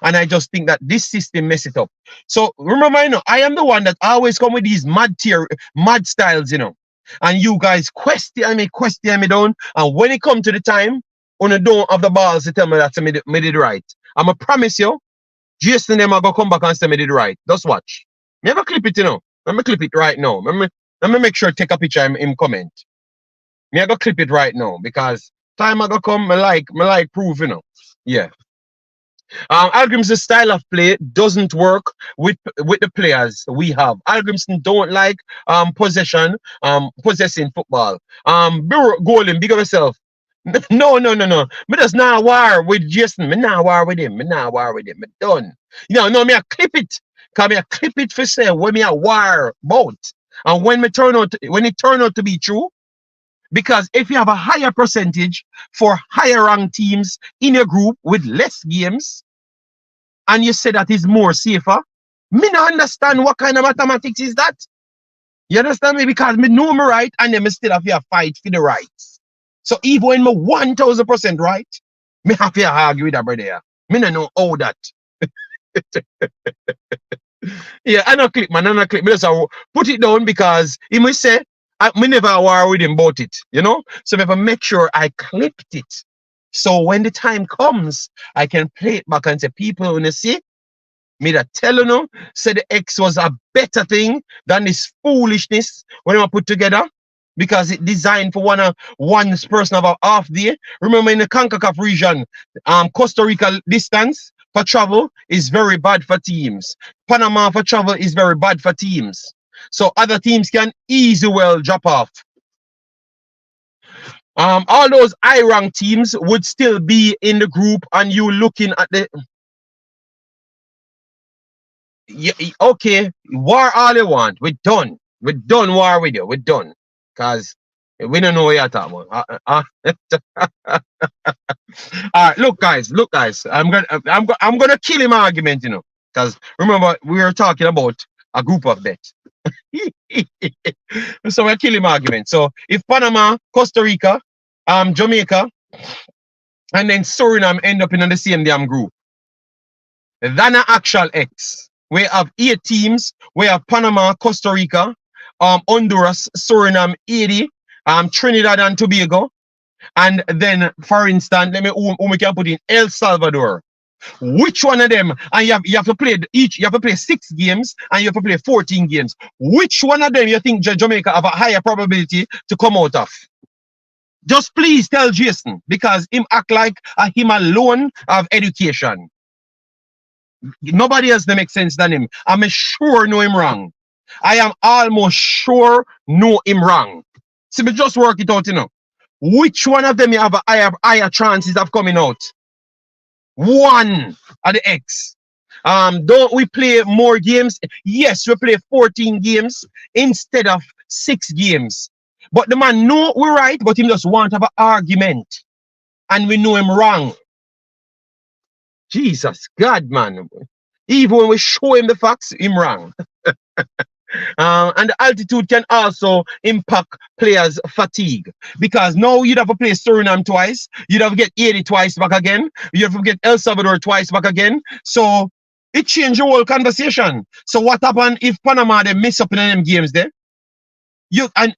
And I just think that this system mess it up. So remember, you know, I am the one that always come with these mad styles, you know. And you guys question me down. And when it come to the time, when you don't have the balls to tell me that I did right. I'm going to promise you, Jason them are going to come back and say me did right. Just watch. Me have a clip it, you know. Let me clip it right now. Let me make sure take a picture him comment. Me I go clip it right now because time I go come, me like proof, you know. Yeah. Algrim's style of play doesn't work with the players we have. Algrimson don't like possessing football. Goaling, big of yourself. No. Me just not war with Jason. Me not war with him. Me not war with him. Me done. No, me I clip it. Cause me I clip it for say when me a war about. And when it turn out to be true, because if you have a higher percentage for higher ranked teams in your group with less games, and you say that is more safer, me not understand what kind of mathematics is that. You understand me? Because me know me right, and then me still have to fight for the rights. So even when me 1000% right, me have to argue with that brother. Me not know how that. Yeah, I don't click, man. I don't click. Me just put it down because he must say, me never war with him about it, you know? So I make sure I clipped it. So when the time comes, I can play it back and say, people, when you see, me that tell you, say the X was a better thing than this foolishness when I put together. Because it designed for one person about half day. Remember in the Concacaf region, Costa Rica distance for travel is very bad for teams. Panama for travel is very bad for teams. So other teams can easily well drop off. All those high-ranked teams would still be in the group, and you looking at the. Yeah, okay, war all you want. We're done. We're done war with you. We're done. Cause we don't know what you're talking about. All right, look, guys. I'm gonna kill him argument, you know. Cause remember we were talking about a group of bet. So we're killing argument. So if Panama, Costa Rica, Jamaica, and then Suriname end up in the same damn group, than an actual X. We have 8 teams. We have Panama, Costa Rica, Honduras, Suriname, Haiti, Trinidad and Tobago, and then, for instance, let me who we can put in El Salvador. Which one of them? And you have to play each. You have to play 6 games, and you have to play 14 games. Which one of them you think Jamaica have a higher probability to come out of? Just please tell Jason, because him act like him alone have education. Nobody else that makes sense than him. I'm sure know him wrong. I am almost sure know him wrong. So we just work it out, you know. Which one of them you have a higher chances of coming out? One of the X. Don't we play more games? Yes, we play 14 games instead of 6 games. But the man know we're right, but he just want to have an argument. And we know him wrong. Jesus God, man. Even when we show him the facts, him wrong. And the altitude can also impact players' fatigue. Because now you'd have to play Suriname twice, you'd have to get Haiti twice back again, you have to get El Salvador twice back again. So it changed the whole conversation. So what happened if Panama they miss up in them games there? And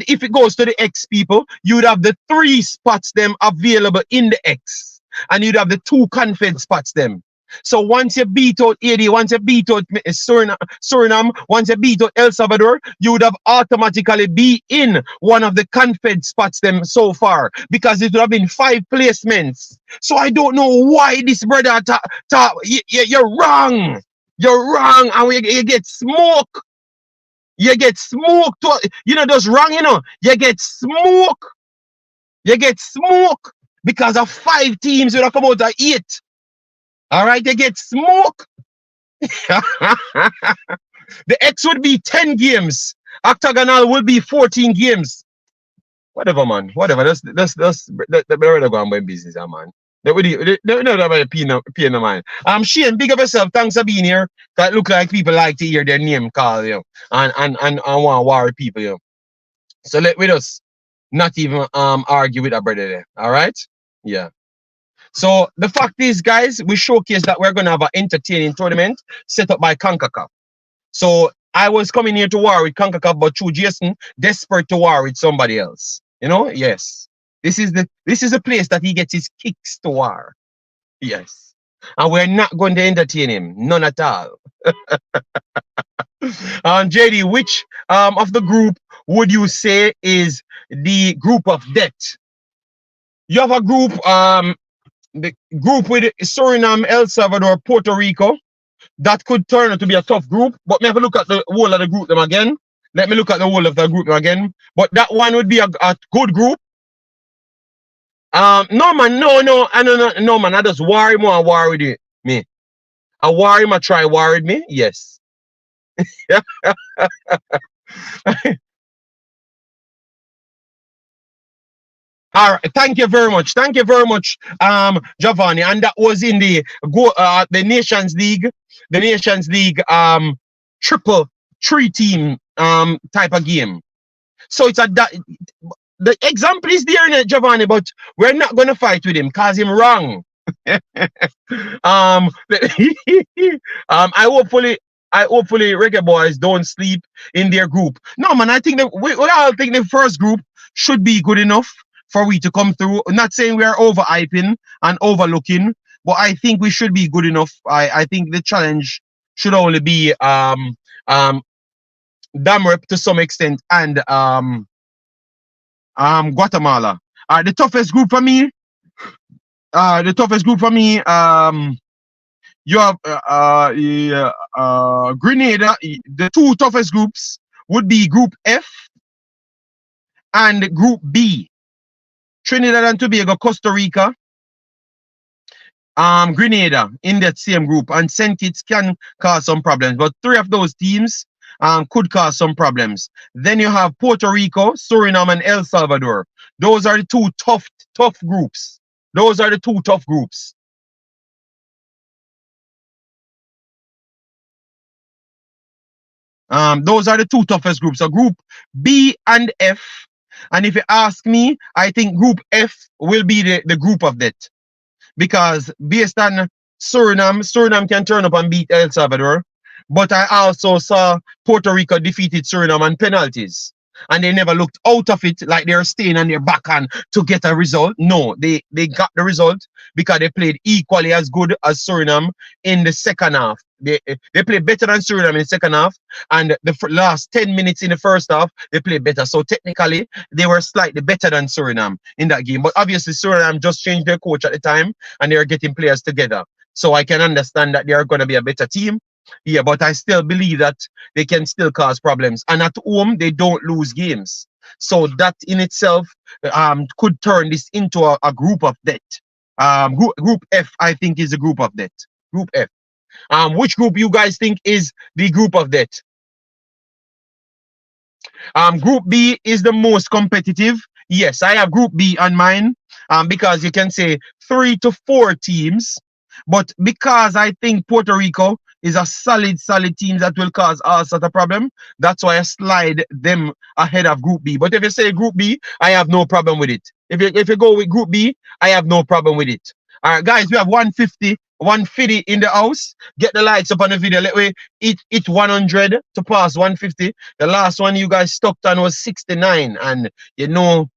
if it goes to the X people, you'd have the 3 spots them available in the X. And you'd have the 2 confed spots them. So once you beat out Haiti, once you beat out Suriname, once you beat out El Salvador, you would have automatically be in one of the confed spots them so far, because it would have been 5 placements. So I don't know why this brother you're wrong. You're wrong, and you get smoke. You get smoke. You know, that's wrong, you know. You get smoke. You get smoke because of 5 teams that come out of 8. All right, they get smoke. The X would be 10 games. Octagonal will be 14 games. Whatever, man. Whatever. That's better go on my business, man. They don't have a pain of mind. Shane, big up yourself. Thanks for being here. That look like people like to hear their name called, you know, and want to worry people, you know. So let us not even argue with our brother there. All right? Yeah. So the fact is, guys, we showcase that we're gonna have an entertaining tournament set up by Concacaf. So I was coming here to war with Concacaf, but through Jason, desperate to war with somebody else. You know, yes. This is the place that he gets his kicks to war. Yes. And we're not going to entertain him. None at all. JD, which of the group would you say is the group of death? You have a group, the group with Suriname, El Salvador, Puerto Rico. That could turn out to be a tough group, but me have a look at the whole of the group them again. Let me look at the whole of the group them again. But that one would be a good group. No man, no man. I just worry more and worry with me. I worry my try worried me. Yes. All right, thank you very much. Thank you very much, Giovanni. And that was in the Nations League, triple three team type of game. So it's the example is there, Giovanni, but we're not gonna fight with him because him wrong. I hopefully Reggae Boyz don't sleep in their group. No man, I think that we all think the first group should be good enough for we to come through. I'm not saying we are overhyping and overlooking, but I think we should be good enough. I think the challenge should only be Damrep to some extent and Guatemala. The toughest group for me. You have Grenada. The two toughest groups would be Group F and Group B. Trinidad and Tobago, Costa Rica, Grenada in that same group, and St. Kitts can cause some problems. But three of those teams could cause some problems. Then you have Puerto Rico, Suriname, and El Salvador. Those are the two tough groups. Those are the two tough groups. Those are the two toughest groups. So Group B and F. And if you ask me, I think Group F will be the group of death. Because based on Suriname can turn up and beat El Salvador. But I also saw Puerto Rico defeated Suriname on penalties. And they never looked out of it like they're staying on their backhand to get a result. No, they got the result because they played equally as good as Suriname in the second half. They played better than Suriname in the second half, and the last 10 minutes in the first half, they played better. So technically, they were slightly better than Suriname in that game. But obviously, Suriname just changed their coach at the time, and they are getting players together. So I can understand that they are going to be a better team. Yeah, but I still believe that they can still cause problems. And at home, they don't lose games. So that in itself could turn this into a group of death. Group F, I think, is a group of death. Group F. Which group you guys think is the group of death? Group B is the most competitive. Yes, I have Group B on mine because you can say 3 to 4 teams. But because I think Puerto Rico is a solid team that will cause all sort of problem, that's why I slide them ahead of Group B. But if you say Group B, I have no problem with it. If you go with Group B, I have no problem with it. All right, guys, we have 150 in the house. Get the lights up on the video. Let me hit 100 to pass 150. The last one you guys stuck on was 69, and you know,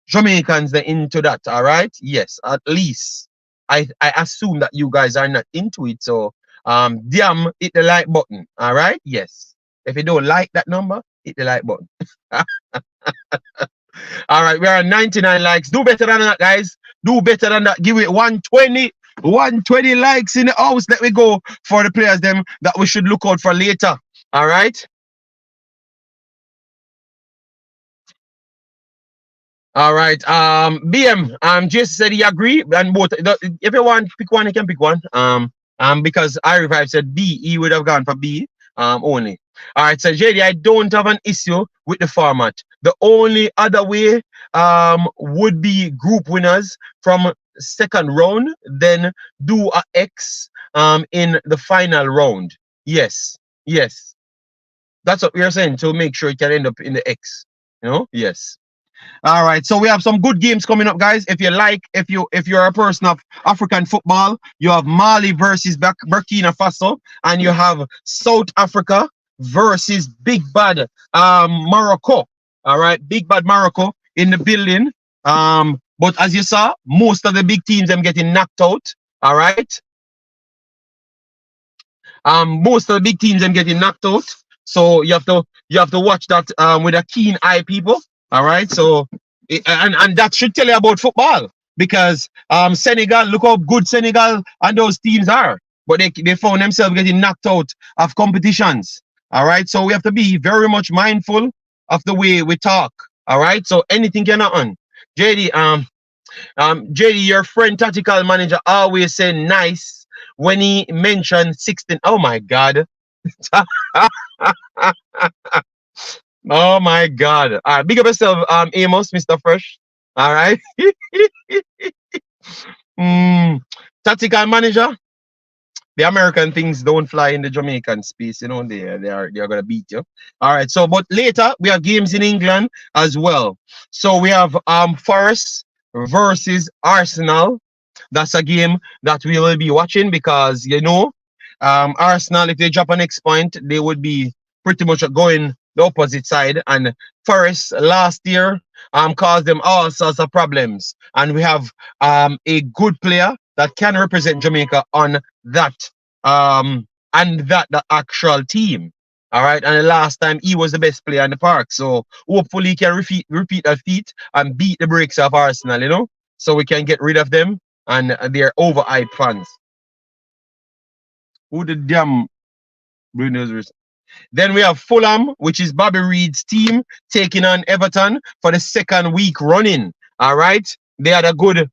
Jamaicans are into that. All right, yes, at least I assume that you guys are not into it. So damn, hit the like button. All right, yes. If you don't like that number, hit the like button. All right, we are at 99 likes. Do better than that, guys. Do better than that. Give it 120 likes in the house. Let me go for the players them that we should look out for later. All right. All right. BM. Just said he agree, and both. If you want pick one, you can pick one. Because I Revive said B, he would have gone for B. Only. All right. So JD, I don't have an issue with the format. The only other way would be group winners from second round, then do a X in the final round. Yes. That's what we are saying, to make sure it can end up in the X. You know? Yes. All right, so we have some good games coming up, guys. If you like, if you're a person of African football, you have Mali versus Burkina Faso, and you have South Africa versus Big Bad Morocco. All right, Big Bad Morocco in the building. But as you saw, most of the big teams them getting knocked out. All right. Most of the big teams them getting knocked out. So you have to watch that with a keen eye, people. All right. So and that should tell you about football because Senegal, look how good Senegal and those teams are, but they found themselves getting knocked out of competitions. All right. So we have to be very much mindful of the way we talk. All right. So anything can happen. JD, JD, your friend tactical manager always say nice when he mentioned 16. Oh my god. Oh my god. All right, big up yourself, Amos, Mr. Fresh. All right. mm, Tactical manager. The American things don't fly in the Jamaican space, you know. They are gonna beat you. All right. So, but later we have games in England as well. So we have Forest versus Arsenal. That's a game that we will be watching because Arsenal, if they drop a next point, they would be pretty much going the opposite side. And Forest last year caused them all sorts of problems. And we have a good player that can represent Jamaica on that the actual team. All right, and the last time he was the best player in the park, so hopefully he can repeat that feat and beat the brakes of Arsenal, so we can get rid of them and their overhyped fans. Who the damn Bruno's? Then we have Fulham, which is Bobby Reed's team, taking on Everton for the second week running. All right, they had a good.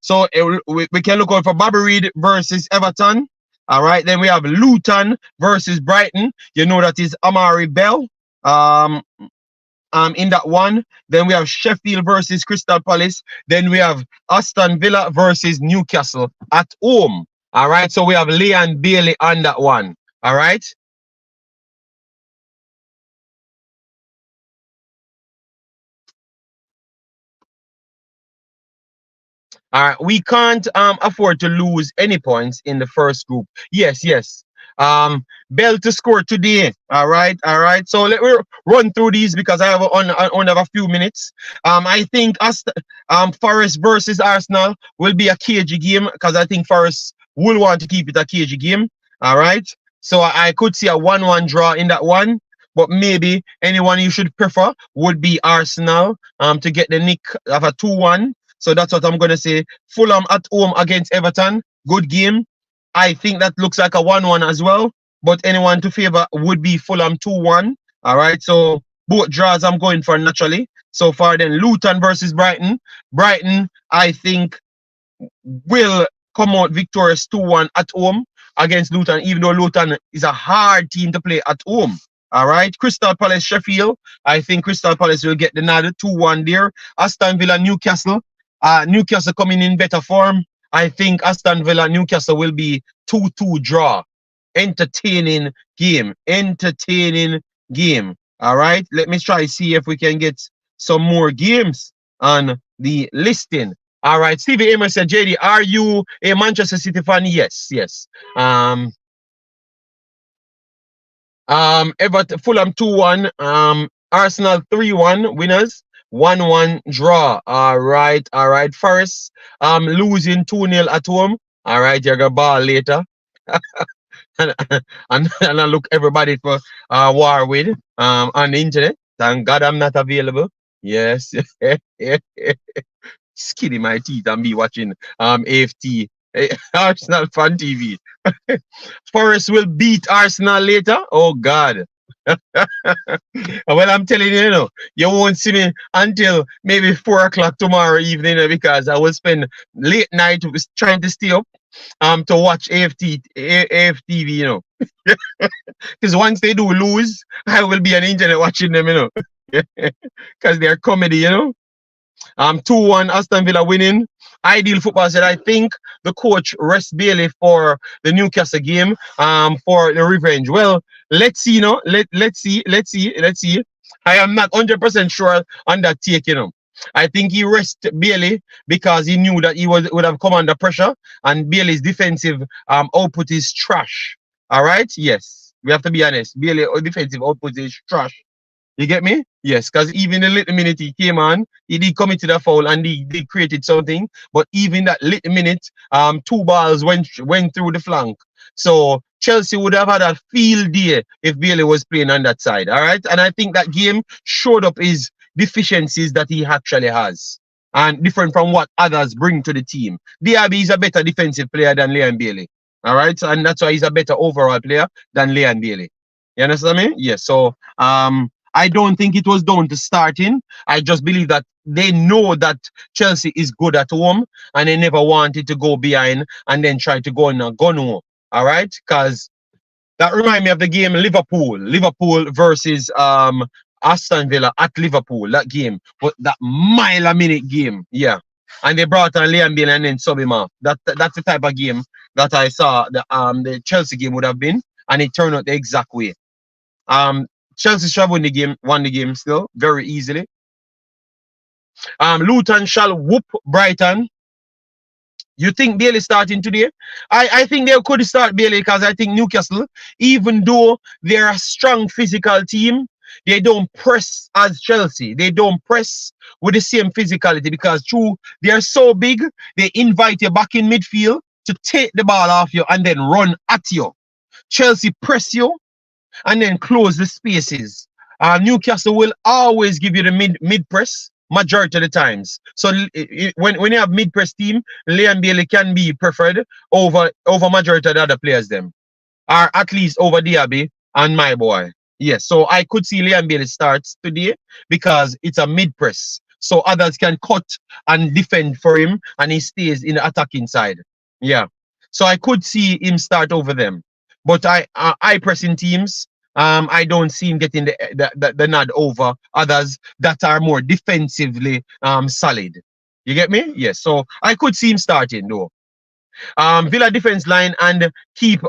So we can look out for Bobby Reed versus Everton. All right, then we have Luton versus Brighton. You know that is Amari Bell. In that one. Then we have Sheffield versus Crystal Palace. Then we have Aston Villa versus Newcastle at home. All right, so we have Leon Bailey on that one. All right. All right, we can't afford to lose any points in the first group. Yes, yes. Bell to score today. All right, all right. So let me run through these because I only have a few minutes. I think Forest versus Arsenal will be a cagey game because I think Forest will want to keep it a cagey game. All right. So I could see a 1-1 draw in that one. But maybe anyone you should prefer would be Arsenal to get the nick of a 2-1. So that's what I'm going to say. Fulham at home against Everton. Good game. I think that looks like a 1-1 as well. But anyone to favor would be Fulham 2-1. All right. So both draws I'm going for naturally. So far then Luton versus Brighton. Brighton, I think, will come out victorious 2-1 at home against Luton, even though Luton is a hard team to play at home. All right. Crystal Palace, Sheffield. I think Crystal Palace will get the nod 2-1 there. Aston Villa, Newcastle. Newcastle coming in better form. I think Aston Villa, Newcastle will be 2-2 draw. Entertaining game. Entertaining game. All right. Let me try see if we can get some more games on the listing. All right. Stevie Amos said, JD, are you a Manchester City fan? Yes, yes. Everton, Fulham 2-1. Arsenal 3-1 winners. 1-1 draw. All right, all right. First, losing 2-0 at home. All right, you're gonna ball later. and I look everybody for war with on the internet. Thank God I'm not available. Yes. Skinny my teeth and be watching AFT Arsenal Fan TV. Forest will beat Arsenal later. Oh God. Well, I'm telling you, you won't see me until maybe 4 o'clock tomorrow evening because I will spend late night trying to stay up to watch AFTV, because once they do lose, I will be on the internet watching them, because they're comedy, 2-1 Aston Villa winning. Ideal Football said, I think the coach rests Bailey for the Newcastle game for the revenge. Well, let's see, let's see. I am not 100% sure on that take, I think he rested Bailey because he knew that he would have come under pressure, and Bailey's defensive output is trash. All right? Yes. We have to be honest. Bailey's defensive output is trash. You get me? Yes, because even the little minute he came on, he did commit to the foul and he did created something. But even that little minute, two balls went through the flank. So Chelsea would have had a field day if Bailey was playing on that side. All right. And I think that game showed up his deficiencies that he actually has. And different from what others bring to the team. DRB is a better defensive player than Leon Bailey. All right. And that's why he's a better overall player than Leon Bailey. You understand me? Yes. So I don't think it was down to starting. I just believe that they know that Chelsea is good at home and they never wanted to go behind and then try to go on a gun home. All right? Because that reminds me of the game Liverpool versus Aston Villa at Liverpool. That game, but that mile a minute game. Yeah. And they brought on Liam Bailey and then sub him off. That's the type of game that I saw the Chelsea game would have been, and it turned out the exact way. Chelsea shall won the game still very easily. Luton shall whoop Brighton. You think Bailey starting today? I think they could start Bailey because I think Newcastle, even though they're a strong physical team, they don't press as Chelsea. They don't press with the same physicality because they are so big, they invite you back in midfield to take the ball off you and then run at you. Chelsea press you and then close the spaces. Newcastle will always give you the mid press majority of the times. So when you have mid press team, Liam Bailey can be preferred over majority of the other players them, or at least over Diaby and my boy. Yes, so I could see Liam Bailey starts today because it's a mid press, so others can cut and defend for him, and he stays in the attacking side. Yeah, so I could see him start over them. But I pressing teams, I don't see him getting the nod over others that are more defensively solid. You get me? Yes. So I could see him starting though. Villa defense line and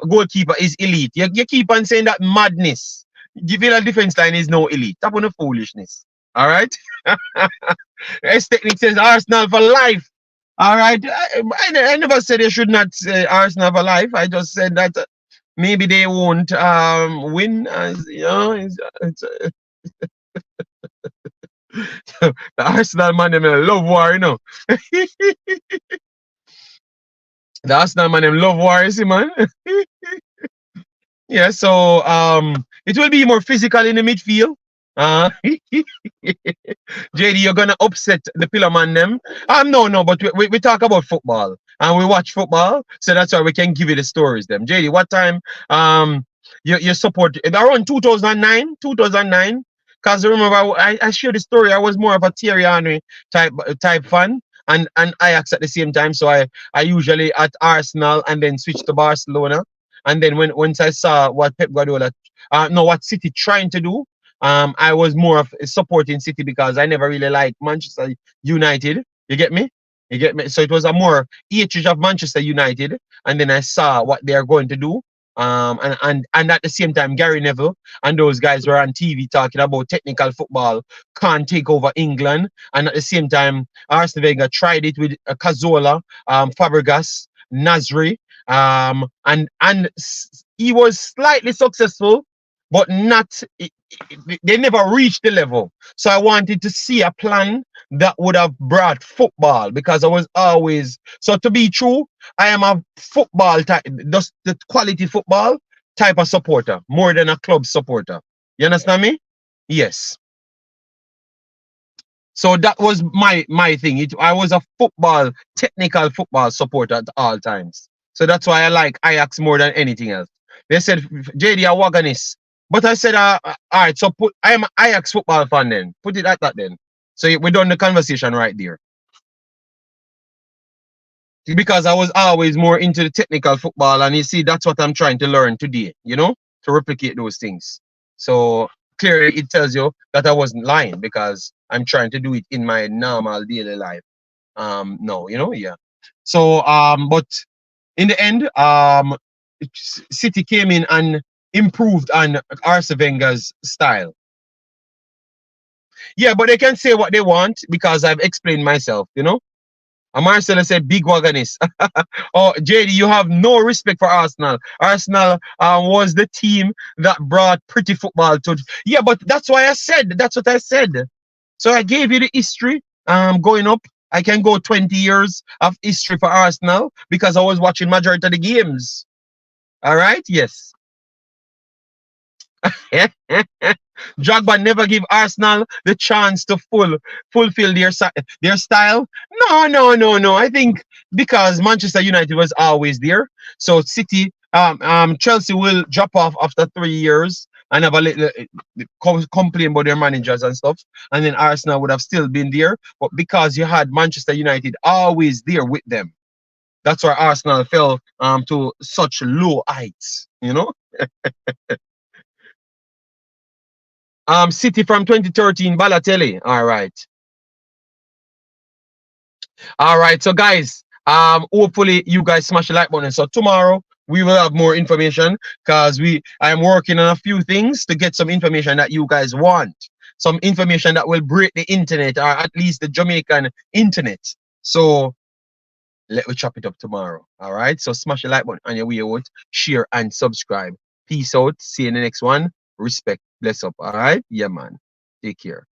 goalkeeper is elite. You keep on saying that madness. The Villa defense line is no elite. That was foolishness. All right. S Technique says Arsenal for life. All right. I never said they should not say Arsenal for life. I just said that maybe they won't win, as you know. The Arsenal man them love war, you know. The Arsenal man them love war, you see, man. Yeah, so it will be more physical in the midfield. JD, you're gonna upset the pillar man them. No, but we talk about football and we watch football, so that's why we can give you the stories them. JD, what time you support around 2009? Because remember I shared the story. I was more of a Thierry Henry type fan and Ajax at the same time. So I usually at Arsenal and then switch to Barcelona. And then once I saw what Pep Guardiola what City trying to do, I was more of supporting City because I never really liked Manchester United. You get me? You get me? So it was a more hatred of Manchester United, and then I saw what they are going to do. And at the same time, Gary Neville and those guys were on TV talking about technical football can't take over England. And at the same time, Arsene Wenger tried it with Cazorla, Fabregas, Nasri, and he was slightly successful, but not. They never reached the level. So I wanted to see a plan that would have brought football because I was always, so to be true, I am a football type, just the quality football type of supporter more than a club supporter. You understand me? Yes. So that was my thing. I was a technical football supporter at all times. So that's why I like Ajax more than anything else. They said, JD, a wagonist. But I said, all right, so I am an Ajax football fan then. Put it at that then. So we done the conversation right there. Because I was always more into the technical football, and you see, that's what I'm trying to learn today, you know, to replicate those things. So clearly it tells you that I wasn't lying because I'm trying to do it in my normal daily life. No, you know, yeah. So but in the end, City came in and improved on Arsene Wenger's style. Yeah, but they can say what they want because I've explained myself, you know. And Marcelo said, big wagonist. Oh, JD, you have no respect for Arsenal. Arsenal was the team that brought pretty football to. Yeah, but that's why I said. That's what I said. So I gave you the history. Going up, I can go 20 years of history for Arsenal because I was watching majority of the games. All right, yes. Drogba never give Arsenal the chance to fulfill their style. No, no, no, no. I think because Manchester United was always there, so City, Chelsea will drop off after 3 years and have a little complain about their managers and stuff, and then Arsenal would have still been there. But because you had Manchester United always there with them, that's why Arsenal fell to such low heights. You know. City from 2013, Balotelli. All right. All right. So guys, hopefully you guys smash the like button. So tomorrow we will have more information because I am working on a few things to get some information that you guys want. Some information that will break the internet, or at least the Jamaican internet. So let me chop it up tomorrow. All right. So smash the like button on your way out, share and subscribe. Peace out. See you in the next one. Respect. Bless up. All right. Yeah, man. Take care.